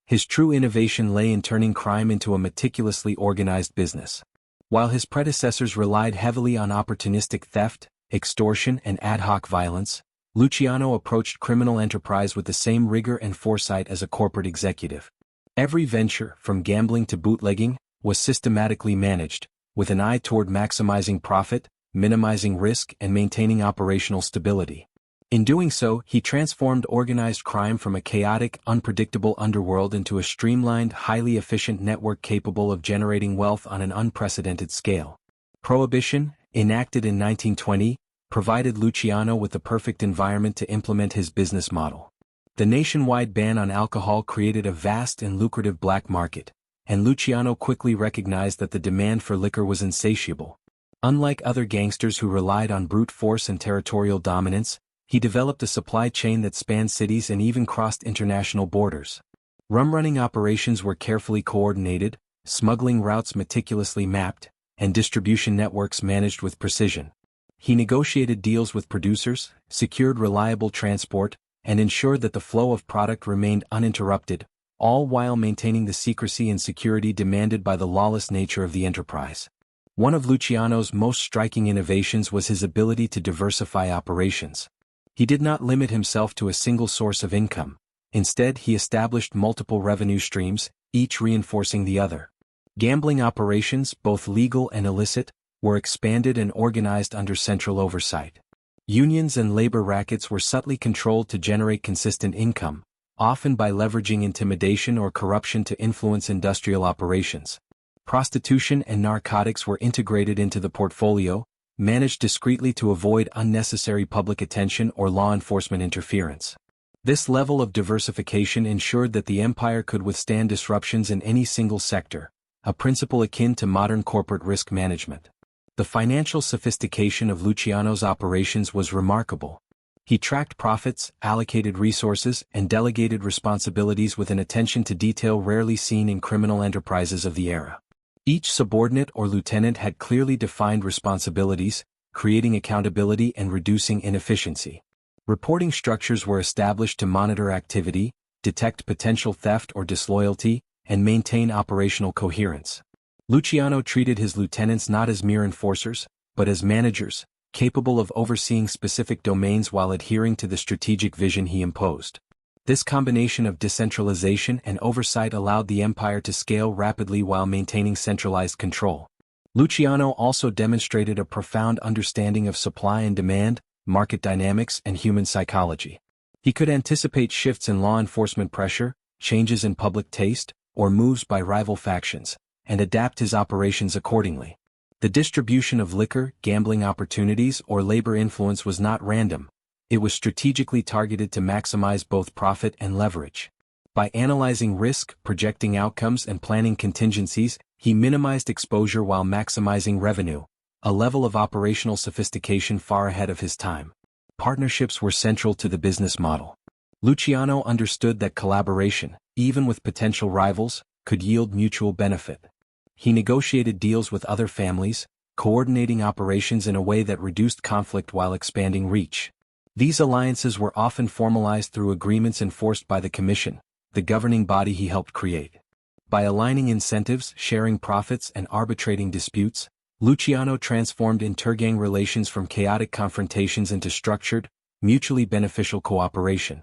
His true innovation lay in turning crime into a meticulously organized business. While his predecessors relied heavily on opportunistic theft, extortion, and ad hoc violence, Luciano approached criminal enterprise with the same rigor and foresight as a corporate executive. Every venture, from gambling to bootlegging, was systematically managed, with an eye toward maximizing profit, minimizing risk, and maintaining operational stability. In doing so, he transformed organized crime from a chaotic, unpredictable underworld into a streamlined, highly efficient network capable of generating wealth on an unprecedented scale. Prohibition, enacted in 1920, provided Luciano with the perfect environment to implement his business model. The nationwide ban on alcohol created a vast and lucrative black market, and Luciano quickly recognized that the demand for liquor was insatiable. Unlike other gangsters who relied on brute force and territorial dominance, he developed a supply chain that spanned cities and even crossed international borders. Rum-running operations were carefully coordinated, smuggling routes meticulously mapped, and distribution networks managed with precision. He negotiated deals with producers, secured reliable transport, and ensured that the flow of product remained uninterrupted, all while maintaining the secrecy and security demanded by the lawless nature of the enterprise. One of Luciano's most striking innovations was his ability to diversify operations. He did not limit himself to a single source of income. Instead, he established multiple revenue streams, each reinforcing the other. Gambling operations, both legal and illicit, were expanded and organized under central oversight. Unions and labor rackets were subtly controlled to generate consistent income, often by leveraging intimidation or corruption to influence industrial operations. Prostitution and narcotics were integrated into the portfolio, managed discreetly to avoid unnecessary public attention or law enforcement interference. This level of diversification ensured that the empire could withstand disruptions in any single sector, a principle akin to modern corporate risk management. The financial sophistication of Luciano's operations was remarkable. He tracked profits, allocated resources, and delegated responsibilities with an attention to detail rarely seen in criminal enterprises of the era. Each subordinate or lieutenant had clearly defined responsibilities, creating accountability and reducing inefficiency. Reporting structures were established to monitor activity, detect potential theft or disloyalty, and maintain operational coherence. Luciano treated his lieutenants not as mere enforcers, but as managers, capable of overseeing specific domains while adhering to the strategic vision he imposed. This combination of decentralization and oversight allowed the empire to scale rapidly while maintaining centralized control. Luciano also demonstrated a profound understanding of supply and demand, market dynamics, and human psychology. He could anticipate shifts in law enforcement pressure, changes in public taste, or moves by rival factions, and adapt his operations accordingly. The distribution of liquor, gambling opportunities, or labor influence was not random. It was strategically targeted to maximize both profit and leverage. By analyzing risk, projecting outcomes, and planning contingencies, he minimized exposure while maximizing revenue, a level of operational sophistication far ahead of his time. Partnerships were central to the business model. Luciano understood that collaboration, even with potential rivals, could yield mutual benefit. He negotiated deals with other families, coordinating operations in a way that reduced conflict while expanding reach. These alliances were often formalized through agreements enforced by the Commission, the governing body he helped create. By aligning incentives, sharing profits, and arbitrating disputes, Luciano transformed intergang relations from chaotic confrontations into structured, mutually beneficial cooperation.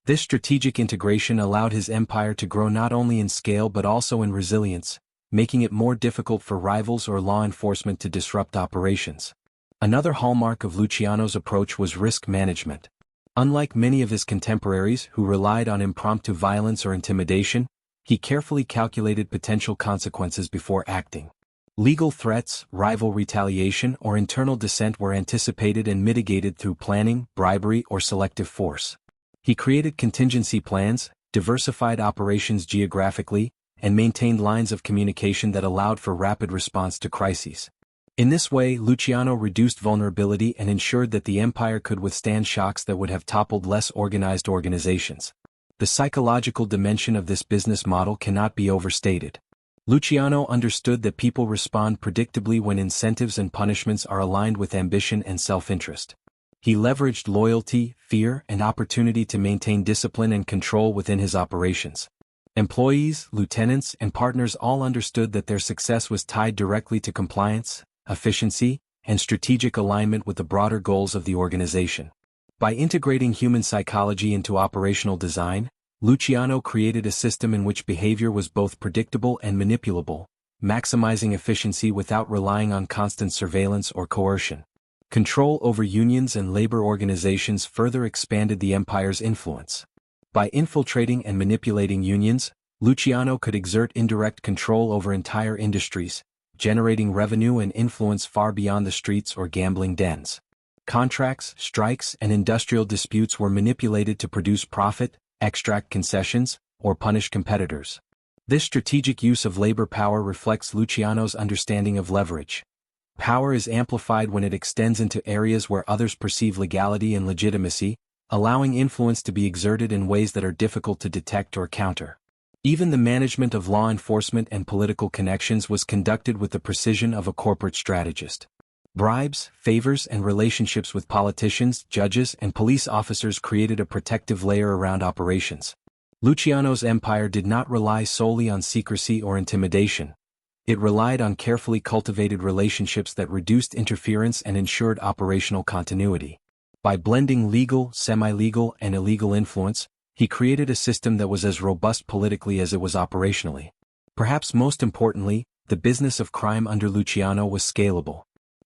This strategic integration allowed his empire to grow not only in scale but also in resilience, making it more difficult for rivals or law enforcement to disrupt operations. Another hallmark of Luciano's approach was risk management. Unlike many of his contemporaries who relied on impromptu violence or intimidation, he carefully calculated potential consequences before acting. Legal threats, rival retaliation, or internal dissent were anticipated and mitigated through planning, bribery, or selective force. He created contingency plans, diversified operations geographically, and maintained lines of communication that allowed for rapid response to crises. In this way, Luciano reduced vulnerability and ensured that the empire could withstand shocks that would have toppled less organized organizations. The psychological dimension of this business model cannot be overstated. Luciano understood that people respond predictably when incentives and punishments are aligned with ambition and self-interest. He leveraged loyalty, fear, and opportunity to maintain discipline and control within his operations. Employees, lieutenants, and partners all understood that their success was tied directly to compliance, efficiency, and strategic alignment with the broader goals of the organization. By integrating human psychology into operational design, Luciano created a system in which behavior was both predictable and manipulable, maximizing efficiency without relying on constant surveillance or coercion. Control over unions and labor organizations further expanded the empire's influence. By infiltrating and manipulating unions, Luciano could exert indirect control over entire industries, generating revenue and influence far beyond the streets or gambling dens. Contracts, strikes, and industrial disputes were manipulated to produce profit, extract concessions, or punish competitors. This strategic use of labor power reflects Luciano's understanding of leverage. Power is amplified when it extends into areas where others perceive legality and legitimacy, allowing influence to be exerted in ways that are difficult to detect or counter. Even the management of law enforcement and political connections was conducted with the precision of a corporate strategist. Bribes, favors, and relationships with politicians, judges, and police officers created a protective layer around operations. Luciano's empire did not rely solely on secrecy or intimidation. It relied on carefully cultivated relationships that reduced interference and ensured operational continuity. By blending legal, semi-legal, and illegal influence, he created a system that was as robust politically as it was operationally. Perhaps most importantly, the business of crime under Luciano was scalable.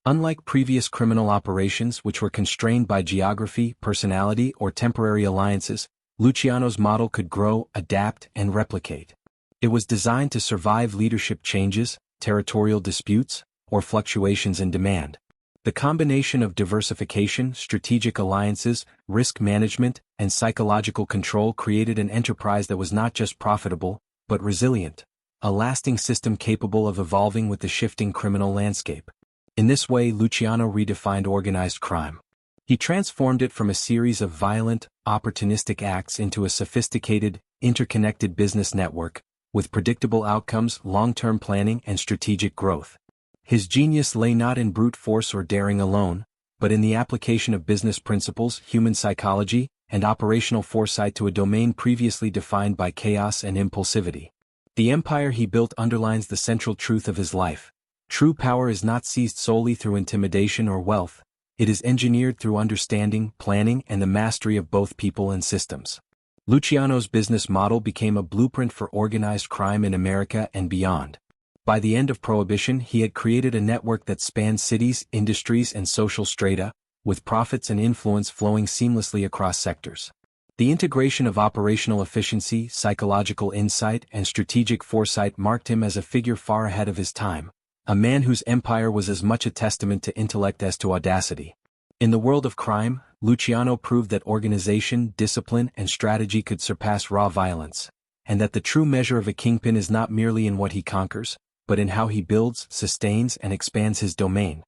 Unlike previous criminal operations which were constrained by geography, personality, or temporary alliances, Luciano's model could grow, adapt, and replicate. It was designed to survive leadership changes, territorial disputes, or fluctuations in demand. The combination of diversification, strategic alliances, risk management, and psychological control created an enterprise that was not just profitable, but resilient, a lasting system capable of evolving with the shifting criminal landscape. In this way, Luciano redefined organized crime. He transformed it from a series of violent, opportunistic acts into a sophisticated, interconnected business network, with predictable outcomes, long-term planning, and strategic growth. His genius lay not in brute force or daring alone, but in the application of business principles, human psychology, and operational foresight to a domain previously defined by chaos and impulsivity. The empire he built underlines the central truth of his life. True power is not seized solely through intimidation or wealth. It is engineered through understanding, planning, and the mastery of both people and systems. Luciano's business model became a blueprint for organized crime in America and beyond. By the end of Prohibition, he had created a network that spanned cities, industries, and social strata, with profits and influence flowing seamlessly across sectors. The integration of operational efficiency, psychological insight, and strategic foresight marked him as a figure far ahead of his time, a man whose empire was as much a testament to intellect as to audacity. In the world of crime, Luciano proved that organization, discipline, and strategy could surpass raw violence, and that the true measure of a kingpin is not merely in what he conquers, but in how he builds, sustains, and expands his domain.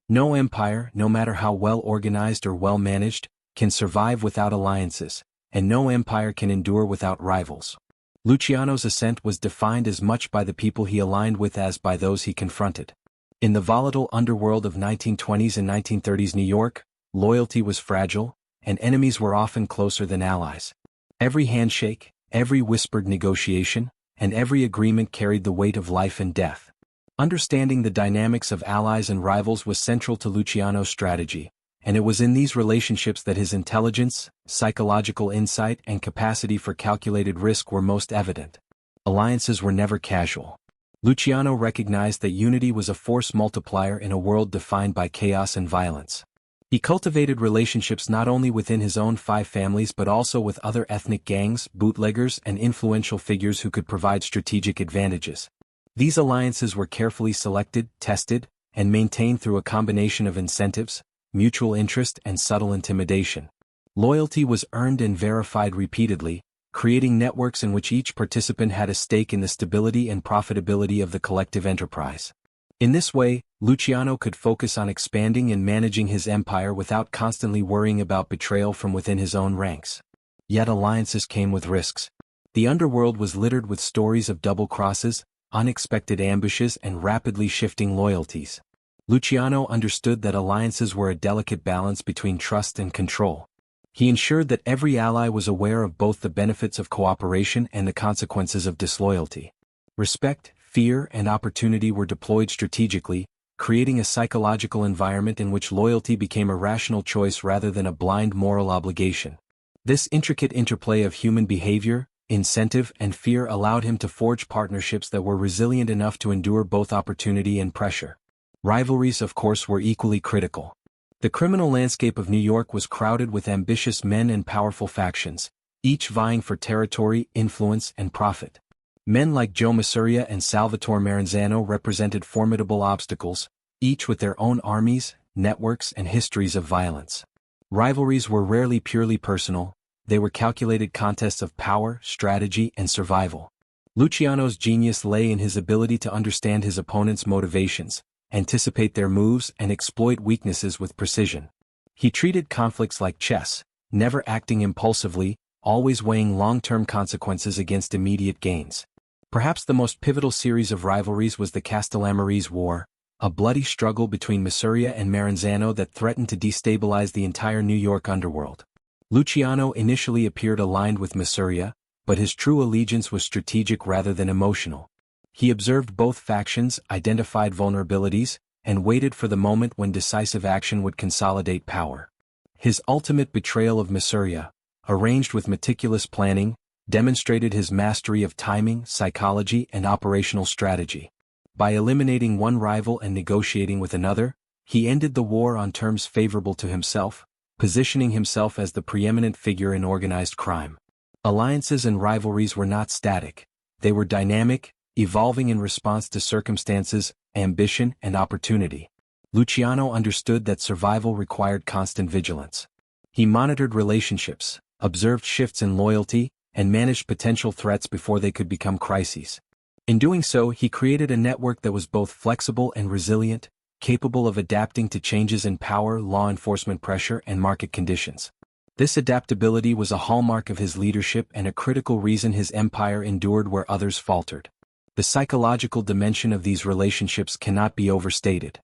No empire, no matter how well organized or well managed, can survive without alliances, and no empire can endure without rivals. Luciano's ascent was defined as much by the people he aligned with as by those he confronted. In the volatile underworld of 1920s and 1930s New York, loyalty was fragile, and enemies were often closer than allies. Every handshake, every whispered negotiation, and every agreement carried the weight of life and death. Understanding the dynamics of allies and rivals was central to Luciano's strategy, and it was in these relationships that his intelligence, psychological insight, and capacity for calculated risk were most evident. Alliances were never casual. Luciano recognized that unity was a force multiplier in a world defined by chaos and violence. He cultivated relationships not only within his own 5 families but also with other ethnic gangs, bootleggers, and influential figures who could provide strategic advantages. These alliances were carefully selected, tested, and maintained through a combination of incentives, mutual interest, and subtle intimidation. Loyalty was earned and verified repeatedly, creating networks in which each participant had a stake in the stability and profitability of the collective enterprise. In this way, Luciano could focus on expanding and managing his empire without constantly worrying about betrayal from within his own ranks. Yet alliances came with risks. The underworld was littered with stories of double crosses, unexpected ambushes, and rapidly shifting loyalties. Luciano understood that alliances were a delicate balance between trust and control. He ensured that every ally was aware of both the benefits of cooperation and the consequences of disloyalty. Respect, fear, and opportunity were deployed strategically, creating a psychological environment in which loyalty became a rational choice rather than a blind moral obligation. This intricate interplay of human behavior, incentive, and fear allowed him to forge partnerships that were resilient enough to endure both opportunity and pressure. Rivalries, of course, were equally critical. The criminal landscape of New York was crowded with ambitious men and powerful factions, each vying for territory, influence, and profit. Men like Joe Masuria and Salvatore Maranzano represented formidable obstacles, each with their own armies, networks, and histories of violence. Rivalries were rarely purely personal, they were calculated contests of power, strategy, and survival. Luciano's genius lay in his ability to understand his opponent's motivations, anticipate their moves, and exploit weaknesses with precision. He treated conflicts like chess, never acting impulsively, always weighing long-term consequences against immediate gains. Perhaps the most pivotal series of rivalries was the Castellamarese War, a bloody struggle between Mafia and Maranzano that threatened to destabilize the entire New York underworld. Luciano initially appeared aligned with Mafia, but his true allegiance was strategic rather than emotional. He observed both factions, identified vulnerabilities, and waited for the moment when decisive action would consolidate power. His ultimate betrayal of Mafia, arranged with meticulous planning, demonstrated his mastery of timing, psychology, and operational strategy. By eliminating one rival and negotiating with another, he ended the war on terms favorable to himself, positioning himself as the preeminent figure in organized crime. Alliances and rivalries were not static. They were dynamic, evolving in response to circumstances, ambition, and opportunity. Luciano understood that survival required constant vigilance. He monitored relationships, observed shifts in loyalty, and managed potential threats before they could become crises. In doing so, he created a network that was both flexible and resilient, capable of adapting to changes in power, law enforcement pressure, and market conditions. This adaptability was a hallmark of his leadership and a critical reason his empire endured where others faltered. The psychological dimension of these relationships cannot be overstated.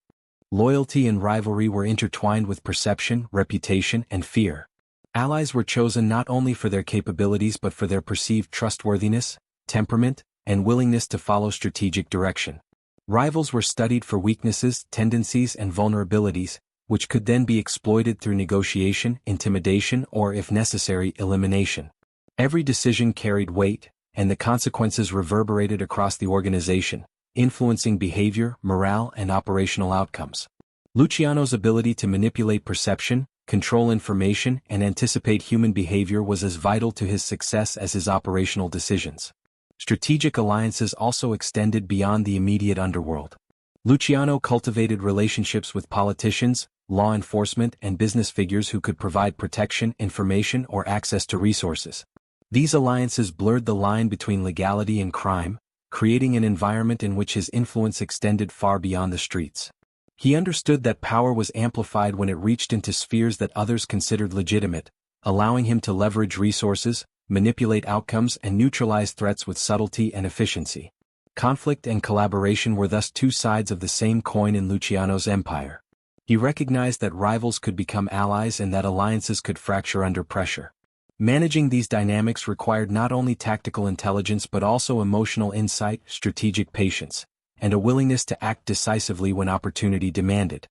Loyalty and rivalry were intertwined with perception, reputation, and fear. Allies were chosen not only for their capabilities but for their perceived trustworthiness, temperament, and willingness to follow strategic direction. Rivals were studied for weaknesses, tendencies, and vulnerabilities, which could then be exploited through negotiation, intimidation, or, if necessary, elimination. Every decision carried weight, and the consequences reverberated across the organization, influencing behavior, morale, and operational outcomes. Luciano's ability to manipulate perception, control information, and anticipate human behavior was as vital to his success as his operational decisions. Strategic alliances also extended beyond the immediate underworld. Luciano cultivated relationships with politicians, law enforcement, and business figures who could provide protection, information, or access to resources. These alliances blurred the line between legality and crime, creating an environment in which his influence extended far beyond the streets. He understood that power was amplified when it reached into spheres that others considered legitimate, allowing him to leverage resources, manipulate outcomes, and neutralize threats with subtlety and efficiency. Conflict and collaboration were thus two sides of the same coin in Luciano's empire. He recognized that rivals could become allies and that alliances could fracture under pressure. Managing these dynamics required not only tactical intelligence but also emotional insight, strategic patience, and a willingness to act decisively when opportunity demanded.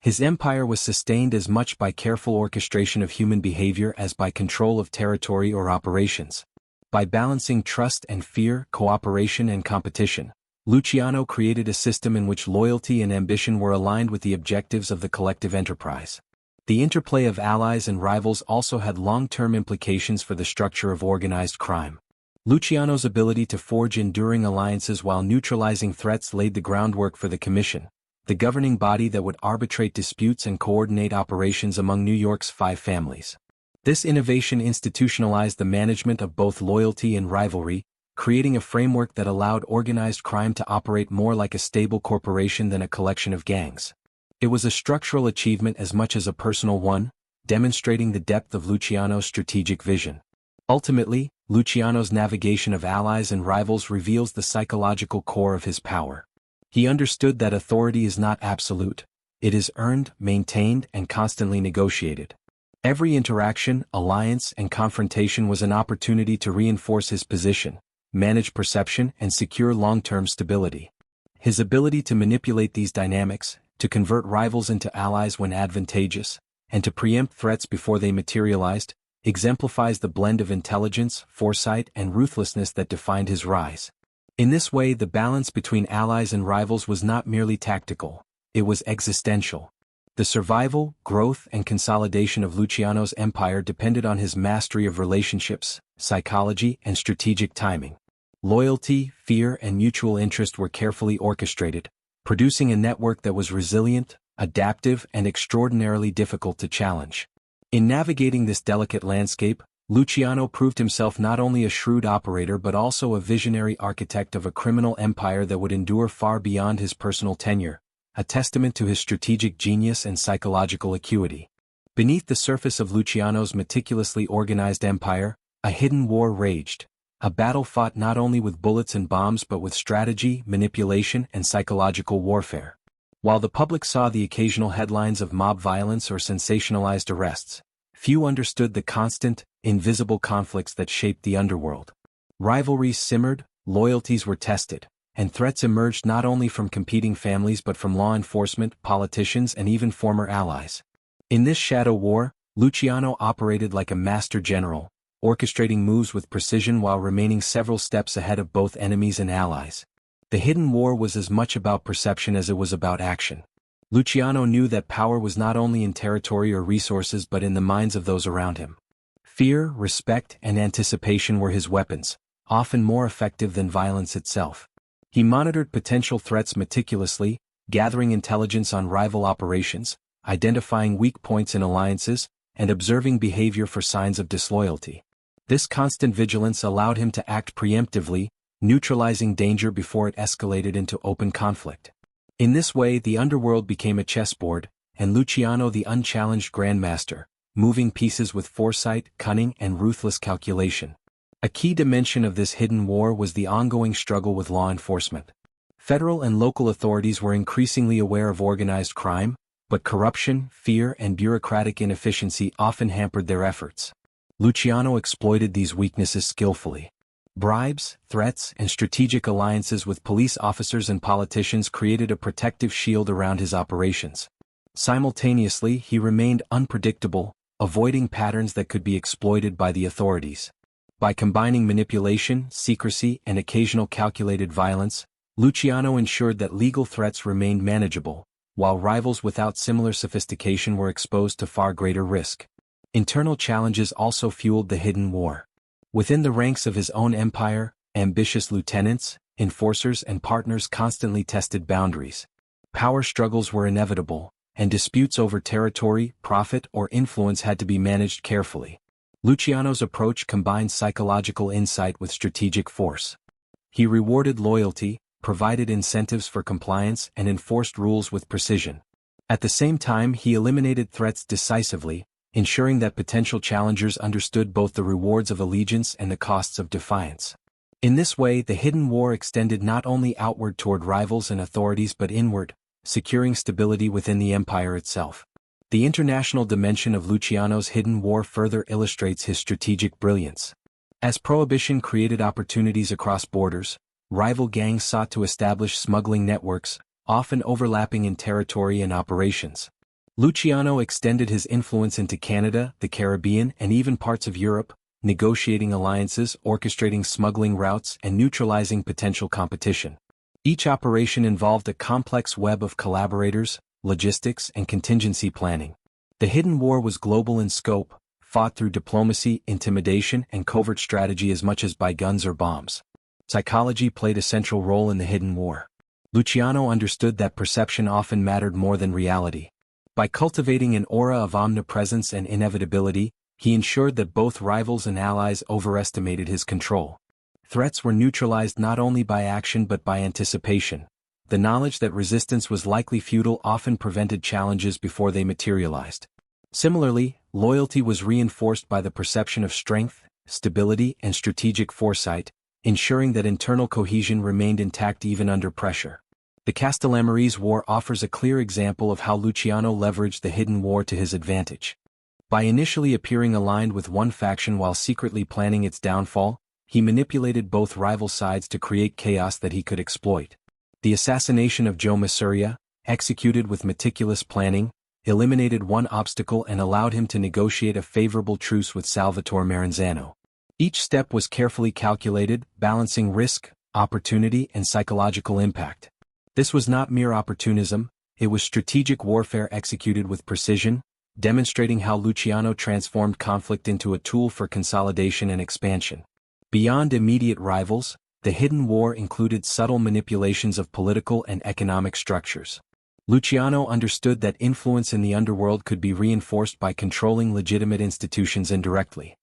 His empire was sustained as much by careful orchestration of human behavior as by control of territory or operations. By balancing trust and fear, cooperation and competition, Luciano created a system in which loyalty and ambition were aligned with the objectives of the collective enterprise. The interplay of allies and rivals also had long-term implications for the structure of organized crime. Luciano's ability to forge enduring alliances while neutralizing threats laid the groundwork for the Commission, the governing body that would arbitrate disputes and coordinate operations among New York's 5 families. This innovation institutionalized the management of both loyalty and rivalry, creating a framework that allowed organized crime to operate more like a stable corporation than a collection of gangs. It was a structural achievement as much as a personal one, demonstrating the depth of Luciano's strategic vision. Ultimately, Luciano's navigation of allies and rivals reveals the psychological core of his power. He understood that authority is not absolute. It is earned, maintained, and constantly negotiated. Every interaction, alliance, and confrontation was an opportunity to reinforce his position, manage perception, and secure long-term stability. His ability to manipulate these dynamics, to convert rivals into allies when advantageous, and to preempt threats before they materialized, exemplifies the blend of intelligence, foresight, and ruthlessness that defined his rise. In this way, the balance between allies and rivals was not merely tactical, it was existential. The survival, growth, and consolidation of Luciano's empire depended on his mastery of relationships, psychology, and strategic timing. Loyalty, fear, and mutual interest were carefully orchestrated, producing a network that was resilient, adaptive, and extraordinarily difficult to challenge. In navigating this delicate landscape, Luciano proved himself not only a shrewd operator but also a visionary architect of a criminal empire that would endure far beyond his personal tenure, a testament to his strategic genius and psychological acuity. Beneath the surface of Luciano's meticulously organized empire, a hidden war raged, a battle fought not only with bullets and bombs but with strategy, manipulation, and psychological warfare. While the public saw the occasional headlines of mob violence or sensationalized arrests, few understood the constant, invisible conflicts that shaped the underworld. Rivalries simmered, loyalties were tested, and threats emerged not only from competing families but from law enforcement, politicians, and even former allies. In this shadow war, Luciano operated like a master general, orchestrating moves with precision while remaining several steps ahead of both enemies and allies. The hidden war was as much about perception as it was about action. Luciano knew that power was not only in territory or resources but in the minds of those around him. Fear, respect, and anticipation were his weapons, often more effective than violence itself. He monitored potential threats meticulously, gathering intelligence on rival operations, identifying weak points in alliances, and observing behavior for signs of disloyalty. This constant vigilance allowed him to act preemptively, neutralizing danger before it escalated into open conflict. In this way, the underworld became a chessboard, and Luciano the unchallenged grandmaster, moving pieces with foresight, cunning, and ruthless calculation. A key dimension of this hidden war was the ongoing struggle with law enforcement. Federal and local authorities were increasingly aware of organized crime, but corruption, fear, and bureaucratic inefficiency often hampered their efforts. Luciano exploited these weaknesses skillfully. Bribes, threats, and strategic alliances with police officers and politicians created a protective shield around his operations. Simultaneously, he remained unpredictable, avoiding patterns that could be exploited by the authorities. By combining manipulation, secrecy, and occasional calculated violence, Luciano ensured that legal threats remained manageable, while rivals without similar sophistication were exposed to far greater risk. Internal challenges also fueled the hidden war. Within the ranks of his own empire, ambitious lieutenants, enforcers, and partners constantly tested boundaries. Power struggles were inevitable, and disputes over territory, profit, or influence had to be managed carefully. Luciano's approach combined psychological insight with strategic force. He rewarded loyalty, provided incentives for compliance, and enforced rules with precision. At the same time, he eliminated threats decisively, ensuring that potential challengers understood both the rewards of allegiance and the costs of defiance. In this way, the hidden war extended not only outward toward rivals and authorities but inward, securing stability within the empire itself. The international dimension of Luciano's hidden war further illustrates his strategic brilliance. As prohibition created opportunities across borders, rival gangs sought to establish smuggling networks, often overlapping in territory and operations. Luciano extended his influence into Canada, the Caribbean, and even parts of Europe, negotiating alliances, orchestrating smuggling routes, and neutralizing potential competition. Each operation involved a complex web of collaborators, logistics, and contingency planning. The hidden war was global in scope, fought through diplomacy, intimidation, and covert strategy as much as by guns or bombs. Psychology played a central role in the hidden war. Luciano understood that perception often mattered more than reality. By cultivating an aura of omnipresence and inevitability, he ensured that both rivals and allies overestimated his control. Threats were neutralized not only by action but by anticipation. The knowledge that resistance was likely futile often prevented challenges before they materialized. Similarly, loyalty was reinforced by the perception of strength, stability, and strategic foresight, ensuring that internal cohesion remained intact even under pressure. The Castellamarese War offers a clear example of how Luciano leveraged the hidden war to his advantage. By initially appearing aligned with one faction while secretly planning its downfall, he manipulated both rival sides to create chaos that he could exploit. The assassination of Joe Masuria, executed with meticulous planning, eliminated one obstacle and allowed him to negotiate a favorable truce with Salvatore Maranzano. Each step was carefully calculated, balancing risk, opportunity, and psychological impact. This was not mere opportunism, it was strategic warfare executed with precision, demonstrating how Luciano transformed conflict into a tool for consolidation and expansion. Beyond immediate rivals, the hidden war included subtle manipulations of political and economic structures. Luciano understood that influence in the underworld could be reinforced by controlling legitimate institutions indirectly.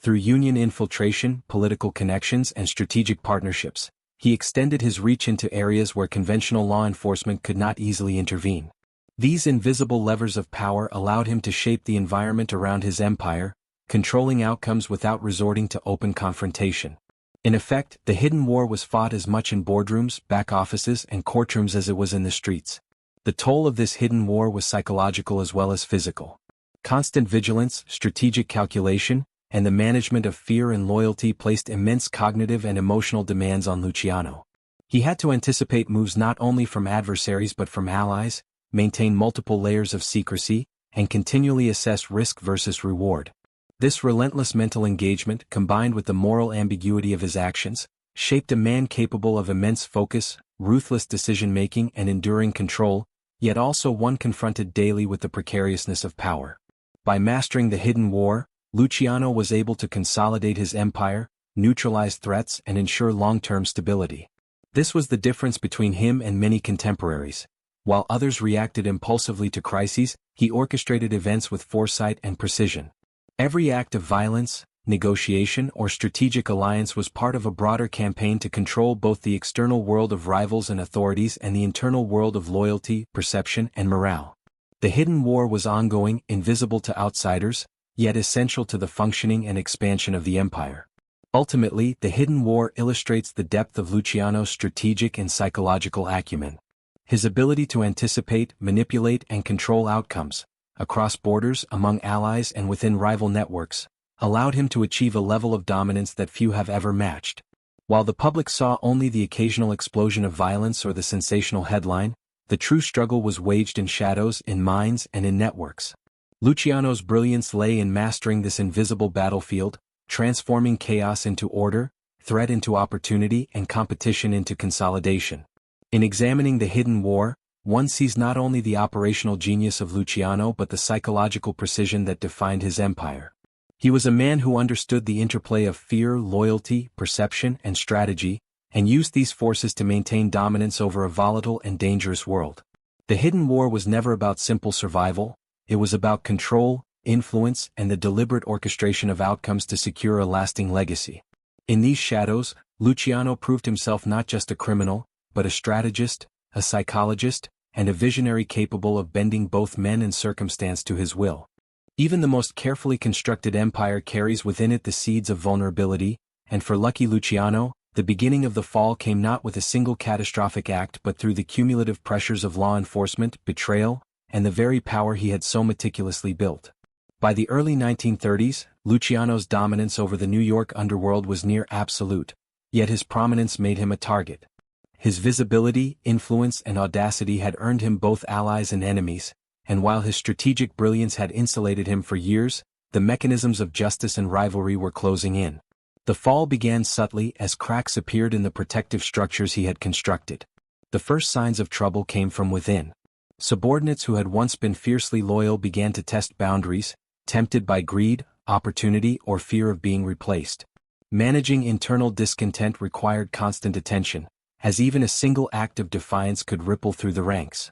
Through union infiltration, political connections, and strategic partnerships, he extended his reach into areas where conventional law enforcement could not easily intervene. These invisible levers of power allowed him to shape the environment around his empire, controlling outcomes without resorting to open confrontation. In effect, the hidden war was fought as much in boardrooms, back offices, and courtrooms as it was in the streets. The toll of this hidden war was psychological as well as physical. Constant vigilance, strategic calculation, and the management of fear and loyalty placed immense cognitive and emotional demands on Luciano. He had to anticipate moves not only from adversaries but from allies, maintain multiple layers of secrecy, and continually assess risk versus reward. This relentless mental engagement, combined with the moral ambiguity of his actions, shaped a man capable of immense focus, ruthless decision-making and enduring control, yet also one confronted daily with the precariousness of power. By mastering the hidden war, Luciano was able to consolidate his empire, neutralize threats and ensure long-term stability. This was the difference between him and many contemporaries. While others reacted impulsively to crises, he orchestrated events with foresight and precision. Every act of violence, negotiation or strategic alliance was part of a broader campaign to control both the external world of rivals and authorities and the internal world of loyalty, perception and morale. The hidden war was ongoing, invisible to outsiders, yet essential to the functioning and expansion of the empire. Ultimately, the hidden war illustrates the depth of Luciano's strategic and psychological acumen. His ability to anticipate, manipulate and control outcomes, across borders, among allies and within rival networks, allowed him to achieve a level of dominance that few have ever matched. While the public saw only the occasional explosion of violence or the sensational headline, the true struggle was waged in shadows, in minds and in networks. Luciano's brilliance lay in mastering this invisible battlefield, transforming chaos into order, threat into opportunity and competition into consolidation. In examining the hidden war, one sees not only the operational genius of Luciano but the psychological precision that defined his empire. He was a man who understood the interplay of fear, loyalty, perception, and strategy, and used these forces to maintain dominance over a volatile and dangerous world. The hidden war was never about simple survival, it was about control, influence, and the deliberate orchestration of outcomes to secure a lasting legacy. In these shadows, Luciano proved himself not just a criminal, but a strategist, a psychologist, and a visionary capable of bending both men and circumstance to his will. Even the most carefully constructed empire carries within it the seeds of vulnerability, and for lucky Luciano, the beginning of the fall came not with a single catastrophic act but through the cumulative pressures of law enforcement, betrayal, and the very power he had so meticulously built. By the early 1930s, Luciano's dominance over the New York underworld was near absolute, yet his prominence made him a target. His visibility, influence and audacity had earned him both allies and enemies, and while his strategic brilliance had insulated him for years, the mechanisms of justice and rivalry were closing in. The fall began subtly as cracks appeared in the protective structures he had constructed. The first signs of trouble came from within. Subordinates who had once been fiercely loyal began to test boundaries, tempted by greed, opportunity or fear of being replaced. Managing internal discontent required constant attention, as even a single act of defiance could ripple through the ranks.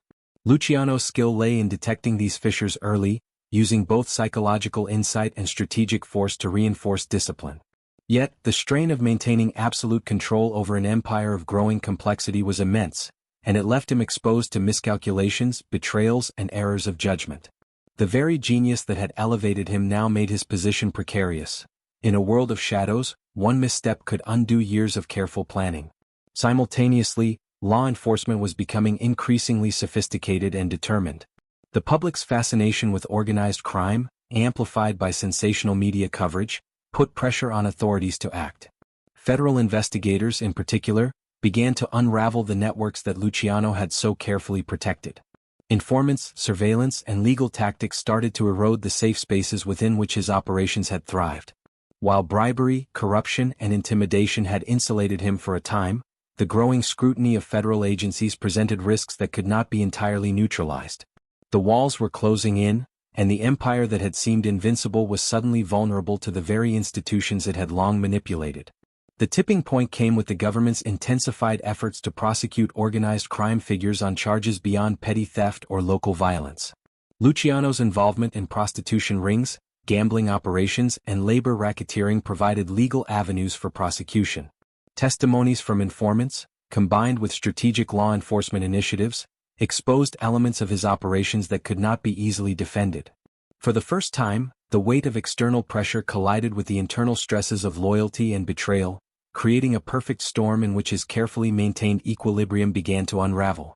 Luciano's skill lay in detecting these fissures early, using both psychological insight and strategic force to reinforce discipline. Yet, the strain of maintaining absolute control over an empire of growing complexity was immense, and it left him exposed to miscalculations, betrayals, and errors of judgment. The very genius that had elevated him now made his position precarious. In a world of shadows, one misstep could undo years of careful planning. Simultaneously, law enforcement was becoming increasingly sophisticated and determined. The public's fascination with organized crime, amplified by sensational media coverage, put pressure on authorities to act. Federal investigators, in particular, began to unravel the networks that Luciano had so carefully protected. Informants, surveillance, and legal tactics started to erode the safe spaces within which his operations had thrived. While bribery, corruption, and intimidation had insulated him for a time, the growing scrutiny of federal agencies presented risks that could not be entirely neutralized. The walls were closing in, and the empire that had seemed invincible was suddenly vulnerable to the very institutions it had long manipulated. The tipping point came with the government's intensified efforts to prosecute organized crime figures on charges beyond petty theft or local violence. Luciano's involvement in prostitution rings, gambling operations, and labor racketeering provided legal avenues for prosecution. Testimonies from informants, combined with strategic law enforcement initiatives, exposed elements of his operations that could not be easily defended. For the first time, the weight of external pressure collided with the internal stresses of loyalty and betrayal, creating a perfect storm in which his carefully maintained equilibrium began to unravel.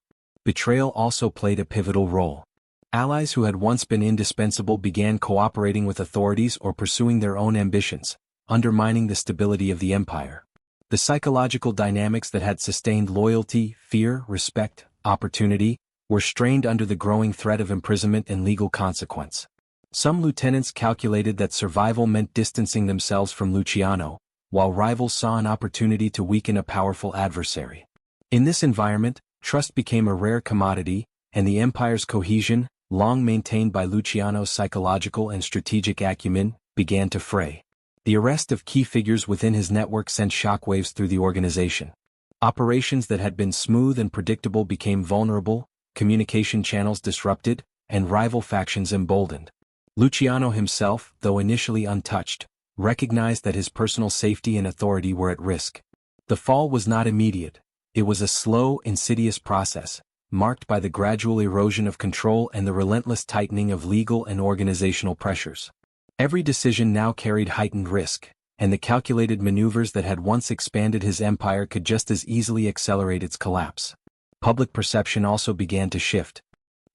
Betrayal also played a pivotal role. Allies who had once been indispensable began cooperating with authorities or pursuing their own ambitions, undermining the stability of the empire. The psychological dynamics that had sustained loyalty, fear, respect, opportunity, were strained under the growing threat of imprisonment and legal consequence. Some lieutenants calculated that survival meant distancing themselves from Luciano, while rivals saw an opportunity to weaken a powerful adversary. In this environment, trust became a rare commodity, and the empire's cohesion, long maintained by Luciano's psychological and strategic acumen, began to fray. The arrest of key figures within his network sent shockwaves through the organization. Operations that had been smooth and predictable became vulnerable, communication channels disrupted, and rival factions emboldened. Luciano himself, though initially untouched, recognized that his personal safety and authority were at risk. The fall was not immediate. It was a slow, insidious process, marked by the gradual erosion of control and the relentless tightening of legal and organizational pressures. Every decision now carried heightened risk, and the calculated maneuvers that had once expanded his empire could just as easily accelerate its collapse. Public perception also began to shift.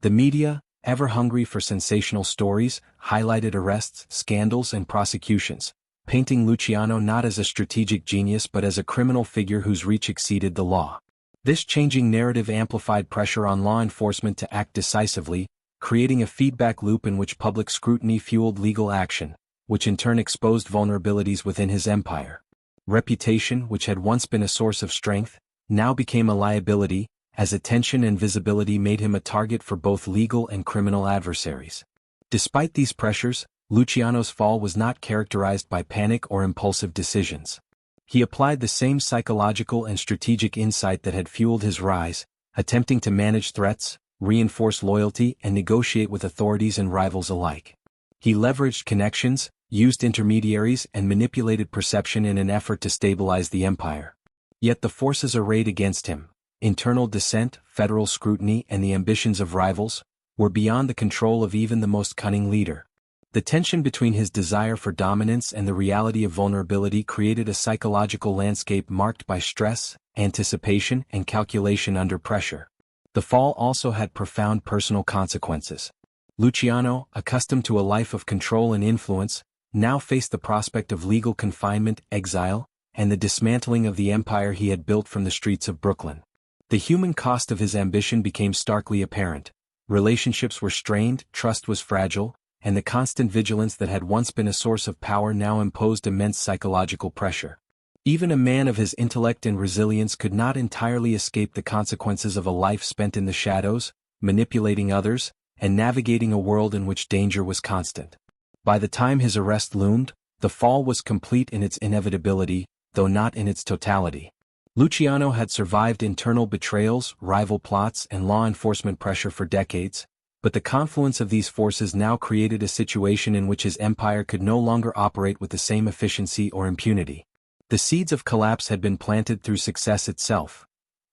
The media, ever hungry for sensational stories, highlighted arrests, scandals, and prosecutions, painting Luciano not as a strategic genius but as a criminal figure whose reach exceeded the law. This changing narrative amplified pressure on law enforcement to act decisively, creating a feedback loop in which public scrutiny fueled legal action, which in turn exposed vulnerabilities within his empire. Reputation, which had once been a source of strength, now became a liability, as attention and visibility made him a target for both legal and criminal adversaries. Despite these pressures, Luciano's fall was not characterized by panic or impulsive decisions. He applied the same psychological and strategic insight that had fueled his rise, attempting to manage threats, reinforce loyalty, and negotiate with authorities and rivals alike. He leveraged connections, used intermediaries, and manipulated perception in an effort to stabilize the empire. Yet the forces arrayed against him, internal dissent, federal scrutiny, and the ambitions of rivals, were beyond the control of even the most cunning leader. The tension between his desire for dominance and the reality of vulnerability created a psychological landscape marked by stress, anticipation, and calculation under pressure. The fall also had profound personal consequences. Luciano, accustomed to a life of control and influence, now faced the prospect of legal confinement, exile, and the dismantling of the empire he had built from the streets of Brooklyn. The human cost of his ambition became starkly apparent. Relationships were strained, trust was fragile, and the constant vigilance that had once been a source of power now imposed immense psychological pressure. Even a man of his intellect and resilience could not entirely escape the consequences of a life spent in the shadows, manipulating others, and navigating a world in which danger was constant. By the time his arrest loomed, the fall was complete in its inevitability, though not in its totality. Luciano had survived internal betrayals, rival plots, and law enforcement pressure for decades, but the confluence of these forces now created a situation in which his empire could no longer operate with the same efficiency or impunity. The seeds of collapse had been planted through success itself.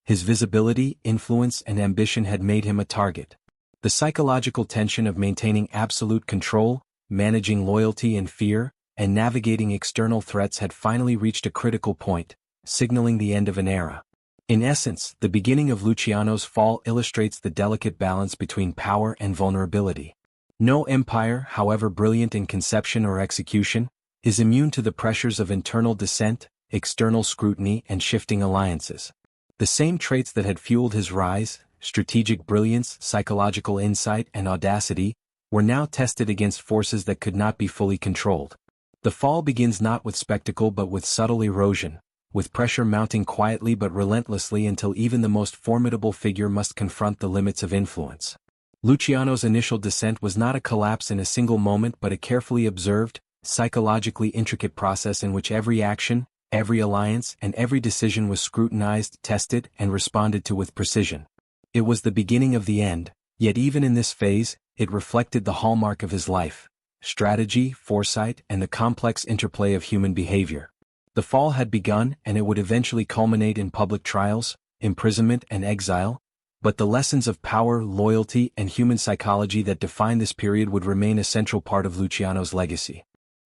His visibility, influence, and ambition had made him a target. The psychological tension of maintaining absolute control, managing loyalty and fear, and navigating external threats had finally reached a critical point, signaling the end of an era. In essence, the beginning of Luciano's fall illustrates the delicate balance between power and vulnerability. No empire, however brilliant in conception or execution, is immune to the pressures of internal dissent, external scrutiny, and shifting alliances. The same traits that had fueled his rise, strategic brilliance, psychological insight, and audacity, were now tested against forces that could not be fully controlled. The fall begins not with spectacle but with subtle erosion, with pressure mounting quietly but relentlessly until even the most formidable figure must confront the limits of influence. Luciano's initial descent was not a collapse in a single moment but a carefully observed, psychologically intricate process in which every action, every alliance, and every decision was scrutinized, tested, and responded to with precision. It was the beginning of the end, yet even in this phase, it reflected the hallmark of his life: strategy, foresight, and the complex interplay of human behavior. The fall had begun, and it would eventually culminate in public trials, imprisonment, and exile, but the lessons of power, loyalty, and human psychology that defined this period would remain a central part of Luciano's legacy.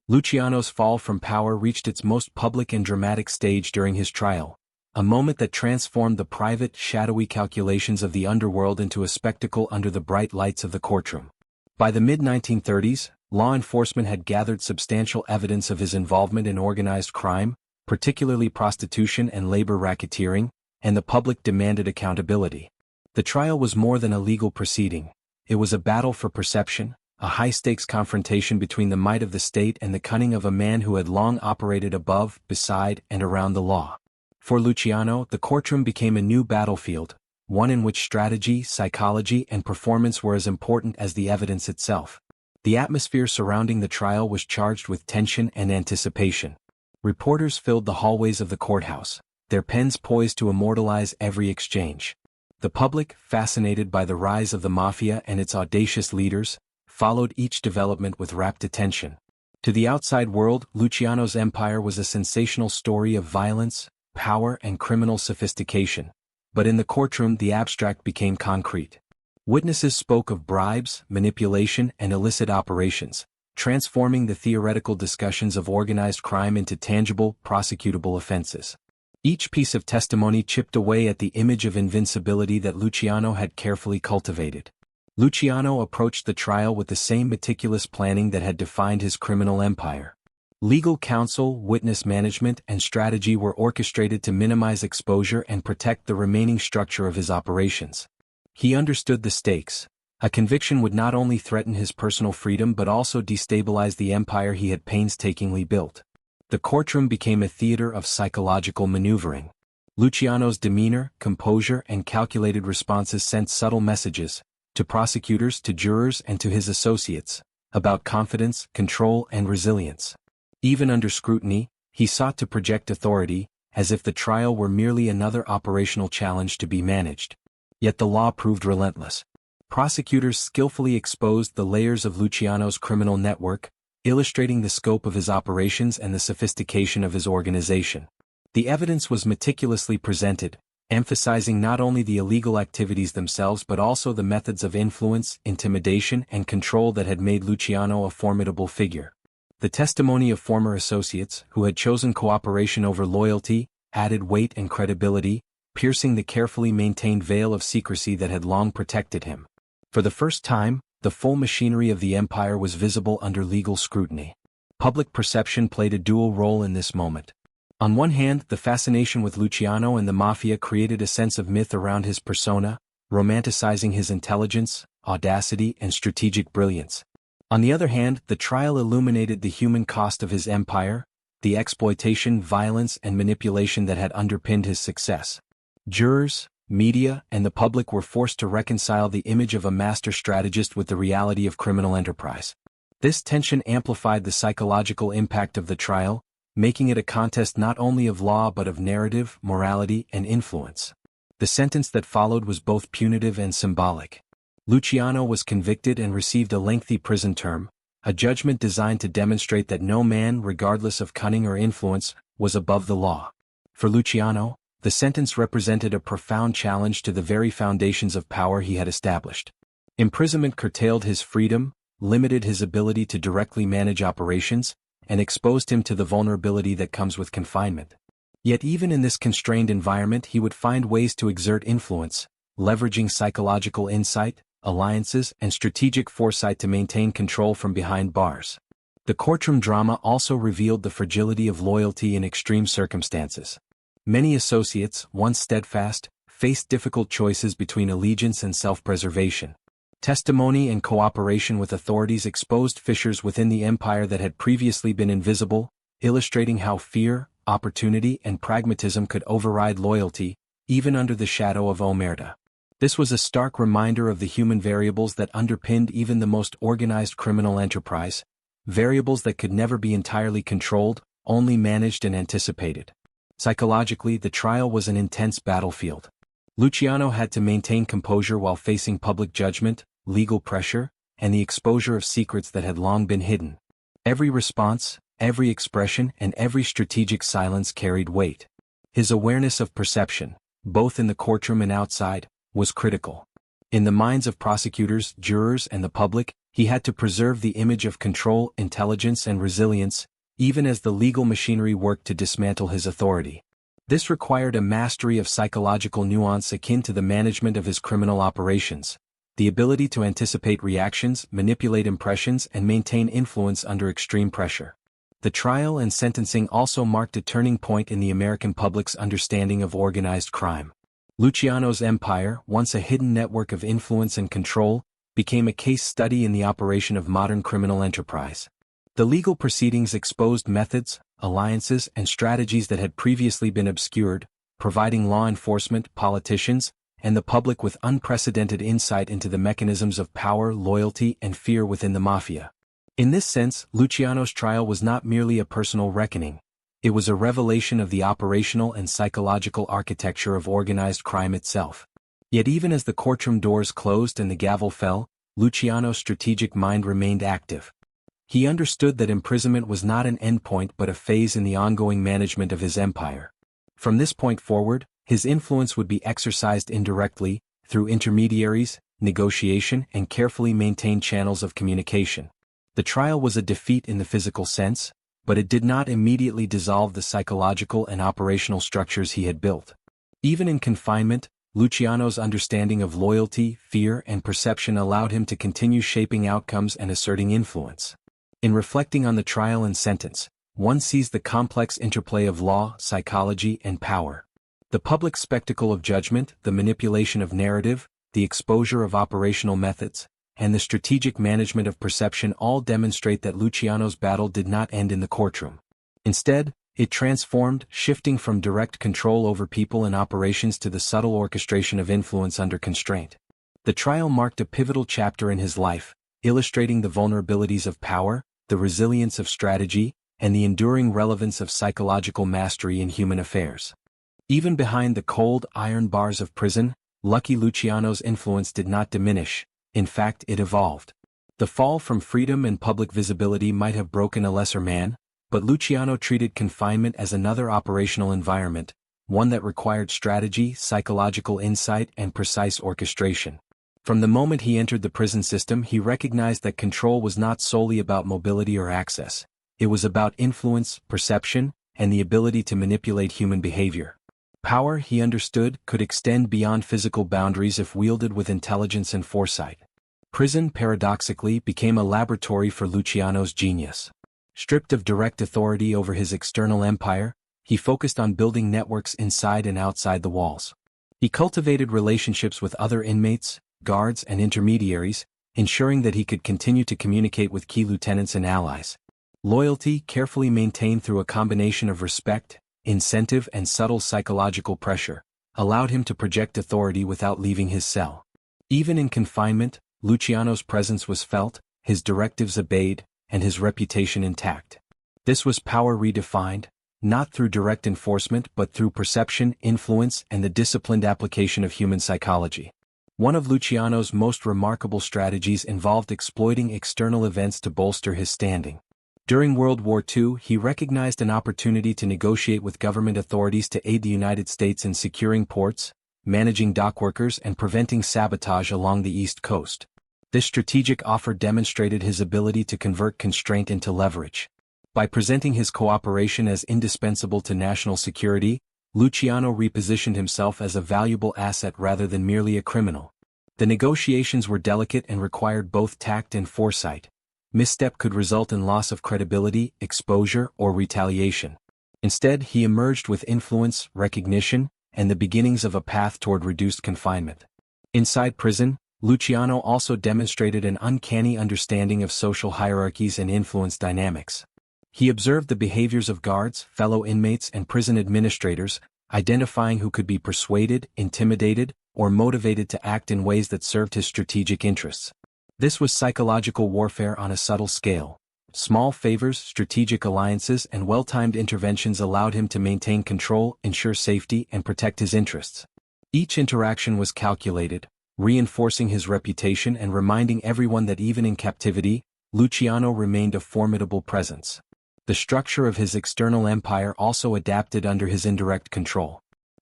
Luciano's fall from power reached its most public and dramatic stage during his trial, a moment that transformed the private, shadowy calculations of the underworld into a spectacle under the bright lights of the courtroom. By the mid-1930s, law enforcement had gathered substantial evidence of his involvement in organized crime, particularly prostitution and labor racketeering, and the public demanded accountability. The trial was more than a legal proceeding. It was a battle for perception, a high-stakes confrontation between the might of the state and the cunning of a man who had long operated above, beside, and around the law. For Luciano, the courtroom became a new battlefield, one in which strategy, psychology, and performance were as important as the evidence itself. The atmosphere surrounding the trial was charged with tension and anticipation. Reporters filled the hallways of the courthouse, their pens poised to immortalize every exchange. The public, fascinated by the rise of the Mafia and its audacious leaders, followed each development with rapt attention. To the outside world, Luciano's empire was a sensational story of violence, power, and criminal sophistication. But in the courtroom the abstract became concrete. Witnesses spoke of bribes, manipulation, and illicit operations, transforming the theoretical discussions of organized crime into tangible, prosecutable offenses. Each piece of testimony chipped away at the image of invincibility that Luciano had carefully cultivated. Luciano approached the trial with the same meticulous planning that had defined his criminal empire. Legal counsel, witness management, and strategy were orchestrated to minimize exposure and protect the remaining structure of his operations. He understood the stakes. A conviction would not only threaten his personal freedom but also destabilize the empire he had painstakingly built. The courtroom became a theater of psychological maneuvering. Luciano's demeanor, composure, and calculated responses sent subtle messages, to prosecutors, to jurors, and to his associates, about confidence, control, and resilience. Even under scrutiny, he sought to project authority, as if the trial were merely another operational challenge to be managed. Yet the law proved relentless. Prosecutors skillfully exposed the layers of Luciano's criminal network, illustrating the scope of his operations and the sophistication of his organization. The evidence was meticulously presented, emphasizing not only the illegal activities themselves but also the methods of influence, intimidation, and control that had made Luciano a formidable figure. The testimony of former associates, who had chosen cooperation over loyalty, added weight and credibility, piercing the carefully maintained veil of secrecy that had long protected him. For the first time, the full machinery of the empire was visible under legal scrutiny. Public perception played a dual role in this moment. On one hand, the fascination with Luciano and the Mafia created a sense of myth around his persona, romanticizing his intelligence, audacity, and strategic brilliance. On the other hand, the trial illuminated the human cost of his empire, the exploitation, violence, and manipulation that had underpinned his success. Jurors, media, and the public were forced to reconcile the image of a master strategist with the reality of criminal enterprise. This tension amplified the psychological impact of the trial, making it a contest not only of law but of narrative, morality, and influence. The sentence that followed was both punitive and symbolic. Luciano was convicted and received a lengthy prison term, a judgment designed to demonstrate that no man, regardless of cunning or influence, was above the law. For Luciano, the sentence represented a profound challenge to the very foundations of power he had established. Imprisonment curtailed his freedom, limited his ability to directly manage operations, and exposed him to the vulnerability that comes with confinement. Yet even in this constrained environment he would find ways to exert influence, leveraging psychological insight, alliances, and strategic foresight to maintain control from behind bars. The courtroom drama also revealed the fragility of loyalty in extreme circumstances. Many associates, once steadfast, faced difficult choices between allegiance and self-preservation. Testimony and cooperation with authorities exposed fissures within the empire that had previously been invisible, illustrating how fear, opportunity, and pragmatism could override loyalty, even under the shadow of omerta. This was a stark reminder of the human variables that underpinned even the most organized criminal enterprise, variables that could never be entirely controlled, only managed and anticipated. Psychologically, the trial was an intense battlefield. Luciano had to maintain composure while facing public judgment, legal pressure, and the exposure of secrets that had long been hidden. Every response, every expression, and every strategic silence carried weight. His awareness of perception, both in the courtroom and outside, was critical. In the minds of prosecutors, jurors, and the public, he had to preserve the image of control, intelligence, and resilience, even as the legal machinery worked to dismantle his authority. This required a mastery of psychological nuance akin to the management of his criminal operations, the ability to anticipate reactions, manipulate impressions, and maintain influence under extreme pressure. The trial and sentencing also marked a turning point in the American public's understanding of organized crime. Luciano's empire, once a hidden network of influence and control, became a case study in the operation of modern criminal enterprise. The legal proceedings exposed methods, alliances, and strategies that had previously been obscured, providing law enforcement, politicians, and the public with unprecedented insight into the mechanisms of power, loyalty, and fear within the Mafia. In this sense, Luciano's trial was not merely a personal reckoning. It was a revelation of the operational and psychological architecture of organized crime itself. Yet even as the courtroom doors closed and the gavel fell, Luciano's strategic mind remained active. He understood that imprisonment was not an endpoint but a phase in the ongoing management of his empire. From this point forward, his influence would be exercised indirectly, through intermediaries, negotiation, and carefully maintained channels of communication. The trial was a defeat in the physical sense, but it did not immediately dissolve the psychological and operational structures he had built. Even in confinement, Luciano's understanding of loyalty, fear, and perception allowed him to continue shaping outcomes and asserting influence. In reflecting on the trial and sentence, one sees the complex interplay of law, psychology, and power. The public spectacle of judgment, the manipulation of narrative, the exposure of operational methods, and the strategic management of perception all demonstrate that Luciano's battle did not end in the courtroom. Instead, it transformed, shifting from direct control over people and operations to the subtle orchestration of influence under constraint. The trial marked a pivotal chapter in his life, illustrating the vulnerabilities of power, the resilience of strategy, and the enduring relevance of psychological mastery in human affairs. Even behind the cold, iron bars of prison, Lucky Luciano's influence did not diminish. In fact, it evolved. The fall from freedom and public visibility might have broken a lesser man, but Luciano treated confinement as another operational environment, one that required strategy, psychological insight, and precise orchestration. From the moment he entered the prison system, he recognized that control was not solely about mobility or access. It was about influence, perception, and the ability to manipulate human behavior. Power, he understood, could extend beyond physical boundaries if wielded with intelligence and foresight. Prison, paradoxically, became a laboratory for Luciano's genius. Stripped of direct authority over his external empire, he focused on building networks inside and outside the walls. He cultivated relationships with other inmates, guards, and intermediaries, ensuring that he could continue to communicate with key lieutenants and allies. Loyalty, carefully maintained through a combination of respect, incentive, and subtle psychological pressure, allowed him to project authority without leaving his cell. Even in confinement, Luciano's presence was felt, his directives obeyed, and his reputation intact. This was power redefined, not through direct enforcement but through perception, influence, and the disciplined application of human psychology. One of Luciano's most remarkable strategies involved exploiting external events to bolster his standing. During World War II, he recognized an opportunity to negotiate with government authorities to aid the United States in securing ports, managing dockworkers, and preventing sabotage along the East Coast. This strategic offer demonstrated his ability to convert constraint into leverage. By presenting his cooperation as indispensable to national security, Luciano repositioned himself as a valuable asset rather than merely a criminal. The negotiations were delicate and required both tact and foresight. Misstep could result in loss of credibility, exposure, or retaliation. Instead, he emerged with influence, recognition, and the beginnings of a path toward reduced confinement. Inside prison, Luciano also demonstrated an uncanny understanding of social hierarchies and influence dynamics. He observed the behaviors of guards, fellow inmates, and prison administrators, identifying who could be persuaded, intimidated, or motivated to act in ways that served his strategic interests. This was psychological warfare on a subtle scale. Small favors, strategic alliances, and well-timed interventions allowed him to maintain control, ensure safety, and protect his interests. Each interaction was calculated, reinforcing his reputation and reminding everyone that even in captivity, Luciano remained a formidable presence. The structure of his external empire also adapted under his indirect control.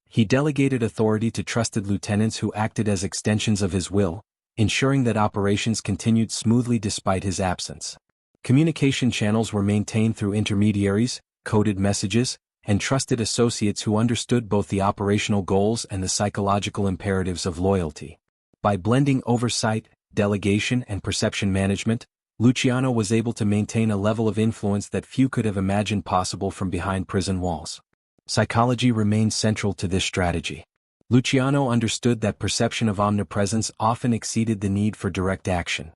He delegated authority to trusted lieutenants who acted as extensions of his will, ensuring that operations continued smoothly despite his absence. Communication channels were maintained through intermediaries, coded messages, and trusted associates who understood both the operational goals and the psychological imperatives of loyalty. By blending oversight, delegation and perception management, Luciano was able to maintain a level of influence that few could have imagined possible from behind prison walls. Psychology remained central to this strategy. Luciano understood that perception of omnipresence often exceeded the need for direct action.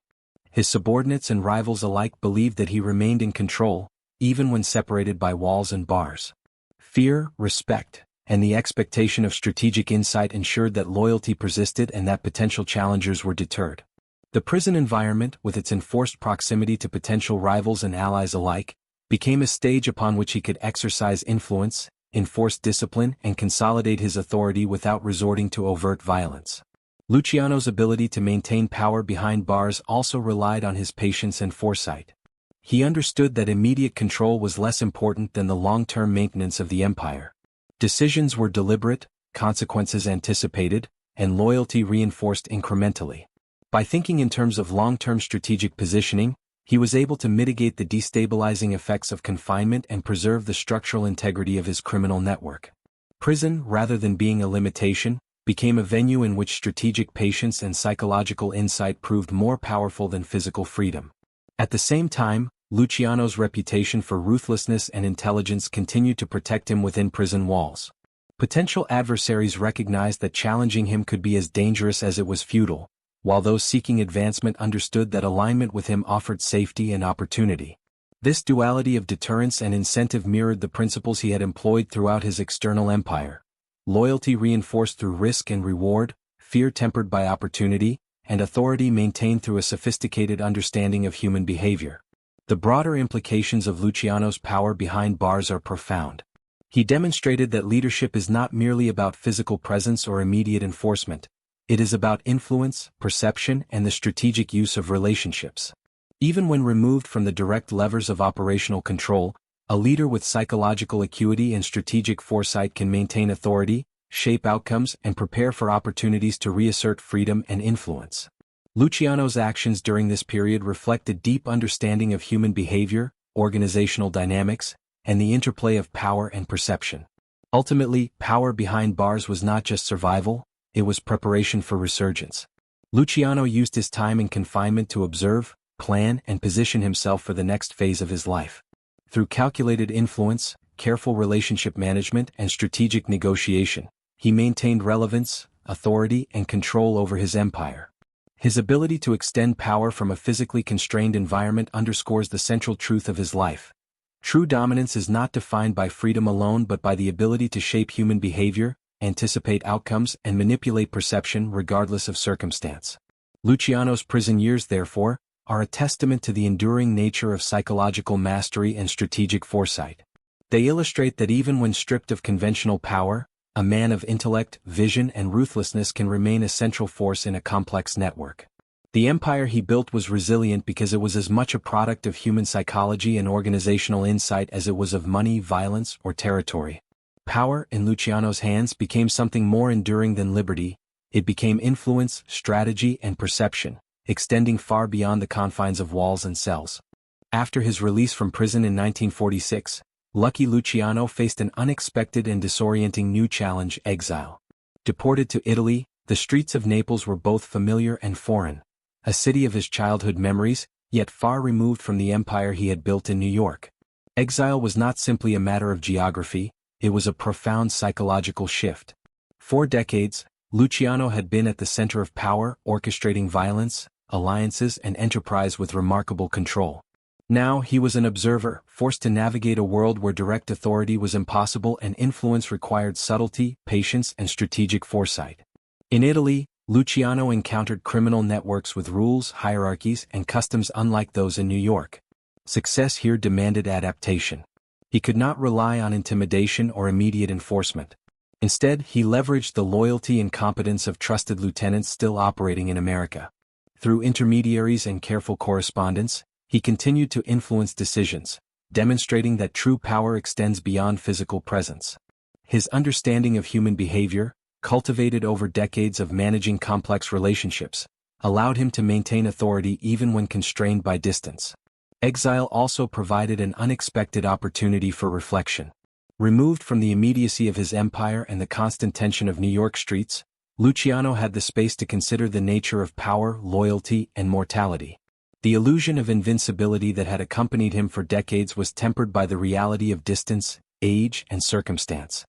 His subordinates and rivals alike believed that he remained in control, even when separated by walls and bars. Fear, respect, and the expectation of strategic insight ensured that loyalty persisted and that potential challengers were deterred. The prison environment, with its enforced proximity to potential rivals and allies alike, became a stage upon which he could exercise influence, enforce discipline, and consolidate his authority without resorting to overt violence. Luciano's ability to maintain power behind bars also relied on his patience and foresight. He understood that immediate control was less important than the long-term maintenance of the empire. Decisions were deliberate, consequences anticipated, and loyalty reinforced incrementally. By thinking in terms of long-term strategic positioning, he was able to mitigate the destabilizing effects of confinement and preserve the structural integrity of his criminal network. Prison, rather than being a limitation, became a venue in which strategic patience and psychological insight proved more powerful than physical freedom. At the same time, Luciano's reputation for ruthlessness and intelligence continued to protect him within prison walls. Potential adversaries recognized that challenging him could be as dangerous as it was futile, while those seeking advancement understood that alignment with him offered safety and opportunity. This duality of deterrence and incentive mirrored the principles he had employed throughout his external empire. Loyalty reinforced through risk and reward, fear tempered by opportunity, and authority maintained through a sophisticated understanding of human behavior. The broader implications of Luciano's power behind bars are profound. He demonstrated that leadership is not merely about physical presence or immediate enforcement. It is about influence, perception, and the strategic use of relationships. Even when removed from the direct levers of operational control, a leader with psychological acuity and strategic foresight can maintain authority, shape outcomes, and prepare for opportunities to reassert freedom and influence. Luciano's actions during this period reflect a deep understanding of human behavior, organizational dynamics, and the interplay of power and perception. Ultimately, power behind bars was not just survival, it was preparation for resurgence. Luciano used his time in confinement to observe, plan, and position himself for the next phase of his life. Through calculated influence, careful relationship management, and strategic negotiation, he maintained relevance, authority, and control over his empire. His ability to extend power from a physically constrained environment underscores the central truth of his life. True dominance is not defined by freedom alone but by the ability to shape human behavior, anticipate outcomes, and manipulate perception regardless of circumstance. Luciano's prison years, therefore, are a testament to the enduring nature of psychological mastery and strategic foresight. They illustrate that even when stripped of conventional power, a man of intellect, vision, and ruthlessness can remain a central force in a complex network. The empire he built was resilient because it was as much a product of human psychology and organizational insight as it was of money, violence, or territory. Power, in Luciano's hands, became something more enduring than liberty. It became influence, strategy, and perception, extending far beyond the confines of walls and cells. After his release from prison in 1946, Lucky Luciano faced an unexpected and disorienting new challenge: exile. Deported to Italy, the streets of Naples were both familiar and foreign, a city of his childhood memories, yet far removed from the empire he had built in New York. Exile was not simply a matter of geography, it was a profound psychological shift. For decades, Luciano had been at the center of power, orchestrating violence, alliances, and enterprise with remarkable control. Now he was an observer, forced to navigate a world where direct authority was impossible and influence required subtlety, patience, and strategic foresight. In Italy, Luciano encountered criminal networks with rules, hierarchies, and customs unlike those in New York. Success here demanded adaptation. He could not rely on intimidation or immediate enforcement. Instead, he leveraged the loyalty and competence of trusted lieutenants still operating in America. Through intermediaries and careful correspondence, he continued to influence decisions, demonstrating that true power extends beyond physical presence. His understanding of human behavior, cultivated over decades of managing complex relationships, allowed him to maintain authority even when constrained by distance. Exile also provided an unexpected opportunity for reflection. Removed from the immediacy of his empire and the constant tension of New York streets, Luciano had the space to consider the nature of power, loyalty, and mortality. The illusion of invincibility that had accompanied him for decades was tempered by the reality of distance, age, and circumstance.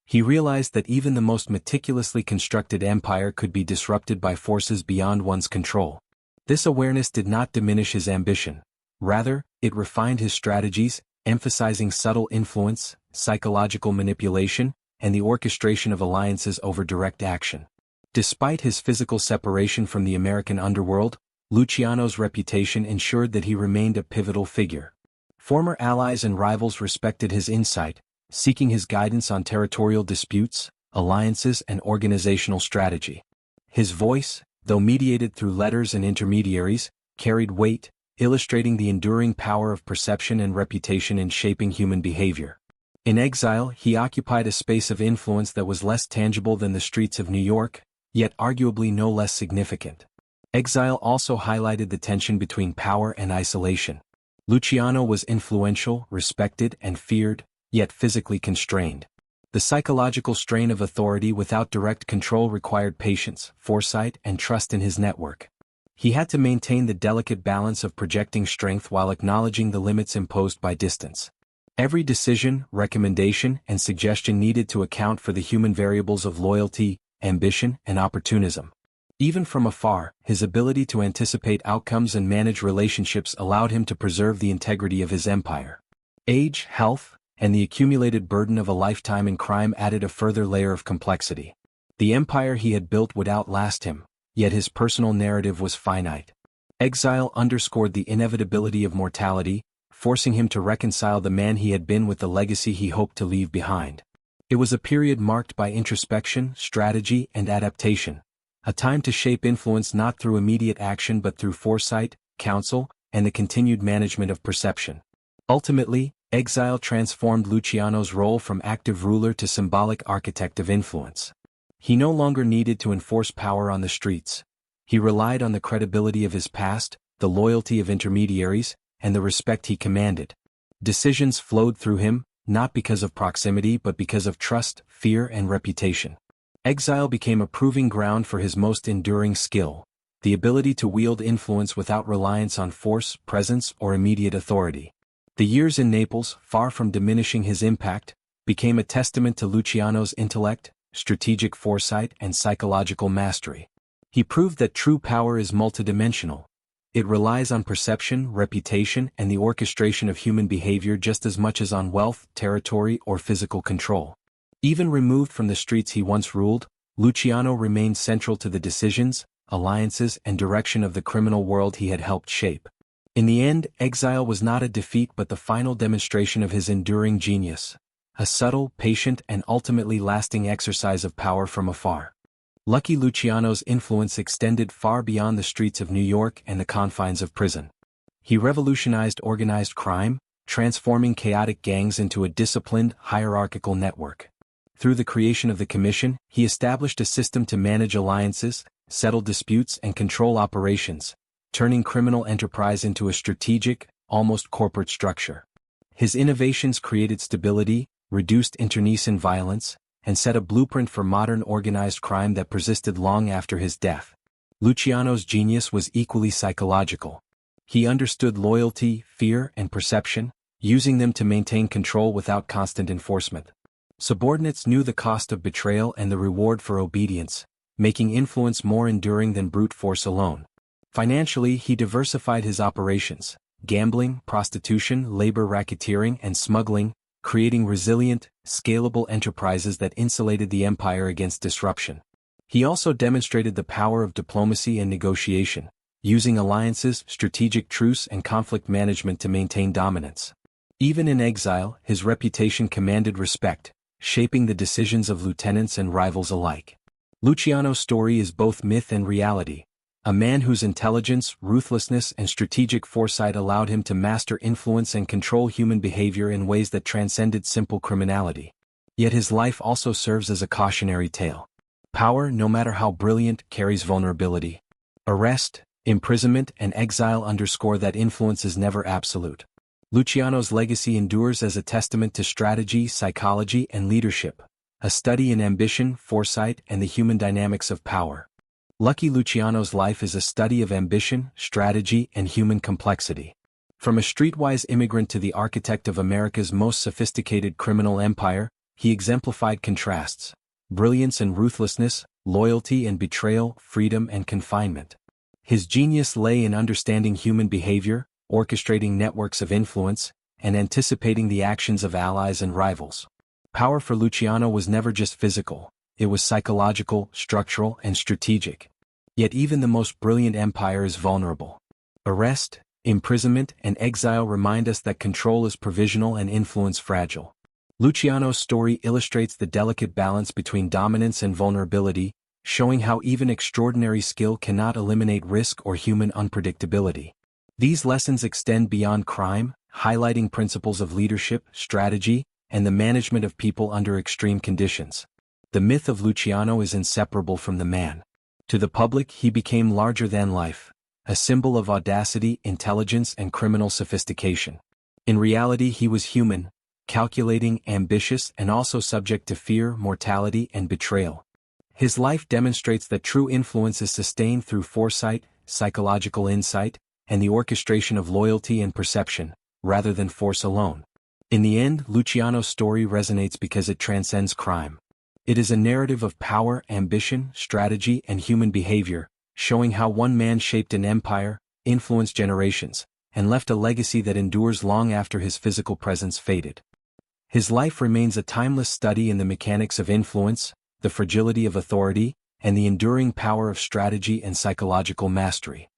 He realized that even the most meticulously constructed empire could be disrupted by forces beyond one's control. This awareness did not diminish his ambition. Rather, it refined his strategies, emphasizing subtle influence, psychological manipulation, and the orchestration of alliances over direct action. Despite his physical separation from the American underworld, Luciano's reputation ensured that he remained a pivotal figure. Former allies and rivals respected his insight, seeking his guidance on territorial disputes, alliances, and organizational strategy. His voice, though mediated through letters and intermediaries, carried weight, illustrating the enduring power of perception and reputation in shaping human behavior. In exile, he occupied a space of influence that was less tangible than the streets of New York, yet arguably no less significant. Exile also highlighted the tension between power and isolation. Luciano was influential, respected, and feared, yet physically constrained. The psychological strain of authority without direct control required patience, foresight, and trust in his network. He had to maintain the delicate balance of projecting strength while acknowledging the limits imposed by distance. Every decision, recommendation, and suggestion needed to account for the human variables of loyalty, ambition, and opportunism. Even from afar, his ability to anticipate outcomes and manage relationships allowed him to preserve the integrity of his empire. Age, health, and the accumulated burden of a lifetime in crime added a further layer of complexity. The empire he had built would outlast him, yet his personal narrative was finite. Exile underscored the inevitability of mortality, forcing him to reconcile the man he had been with the legacy he hoped to leave behind. It was a period marked by introspection, strategy, and adaptation, a time to shape influence not through immediate action but through foresight, counsel, and the continued management of perception. Ultimately, exile transformed Luciano's role from active ruler to symbolic architect of influence. He no longer needed to enforce power on the streets. He relied on the credibility of his past, the loyalty of intermediaries, and the respect he commanded. Decisions flowed through him, not because of proximity but because of trust, fear, and reputation. Exile became a proving ground for his most enduring skill, the ability to wield influence without reliance on force, presence, or immediate authority. The years in Naples, far from diminishing his impact, became a testament to Luciano's intellect, strategic foresight, and psychological mastery. He proved that true power is multidimensional. It relies on perception, reputation, and the orchestration of human behavior just as much as on wealth, territory, or physical control. Even removed from the streets he once ruled, Luciano remained central to the decisions, alliances, and direction of the criminal world he had helped shape. In the end, exile was not a defeat but the final demonstration of his enduring genius, a subtle, patient, and ultimately lasting exercise of power from afar. Lucky Luciano's influence extended far beyond the streets of New York and the confines of prison. He revolutionized organized crime, transforming chaotic gangs into a disciplined, hierarchical network. Through the creation of the Commission, he established a system to manage alliances, settle disputes, and control operations, turning criminal enterprise into a strategic, almost corporate structure. His innovations created stability, reduced internecine violence, and set a blueprint for modern organized crime that persisted long after his death. Luciano's genius was equally psychological. He understood loyalty, fear, and perception, using them to maintain control without constant enforcement. Subordinates knew the cost of betrayal and the reward for obedience, making influence more enduring than brute force alone. Financially, he diversified his operations: gambling, prostitution, labor racketeering, and smuggling, creating resilient, scalable enterprises that insulated the empire against disruption. He also demonstrated the power of diplomacy and negotiation, using alliances, strategic truce, and conflict management to maintain dominance. Even in exile, his reputation commanded respect, shaping the decisions of lieutenants and rivals alike. Luciano's story is both myth and reality, a man whose intelligence, ruthlessness, and strategic foresight allowed him to master influence and control human behavior in ways that transcended simple criminality. Yet his life also serves as a cautionary tale. Power, no matter how brilliant, carries vulnerability. Arrest, imprisonment, and exile underscore that influence is never absolute. Luciano's legacy endures as a testament to strategy, psychology, and leadership, a study in ambition, foresight, and the human dynamics of power. Lucky Luciano's life is a study of ambition, strategy, and human complexity. From a streetwise immigrant to the architect of America's most sophisticated criminal empire, he exemplified contrasts: brilliance and ruthlessness, loyalty and betrayal, freedom and confinement. His genius lay in understanding human behavior, orchestrating networks of influence, and anticipating the actions of allies and rivals. Power for Luciano was never just physical, it was psychological, structural, and strategic. Yet even the most brilliant empire is vulnerable. Arrest, imprisonment, and exile remind us that control is provisional and influence fragile. Luciano's story illustrates the delicate balance between dominance and vulnerability, showing how even extraordinary skill cannot eliminate risk or human unpredictability. These lessons extend beyond crime, highlighting principles of leadership, strategy, and the management of people under extreme conditions. The myth of Luciano is inseparable from the man. To the public, he became larger than life, a symbol of audacity, intelligence, and criminal sophistication. In reality, he was human, calculating, ambitious, and also subject to fear, mortality, and betrayal. His life demonstrates that true influence is sustained through foresight, psychological insight, and the orchestration of loyalty and perception, rather than force alone. In the end, Luciano's story resonates because it transcends crime. It is a narrative of power, ambition, strategy, and human behavior, showing how one man shaped an empire, influenced generations, and left a legacy that endures long after his physical presence faded. His life remains a timeless study in the mechanics of influence, the fragility of authority, and the enduring power of strategy and psychological mastery.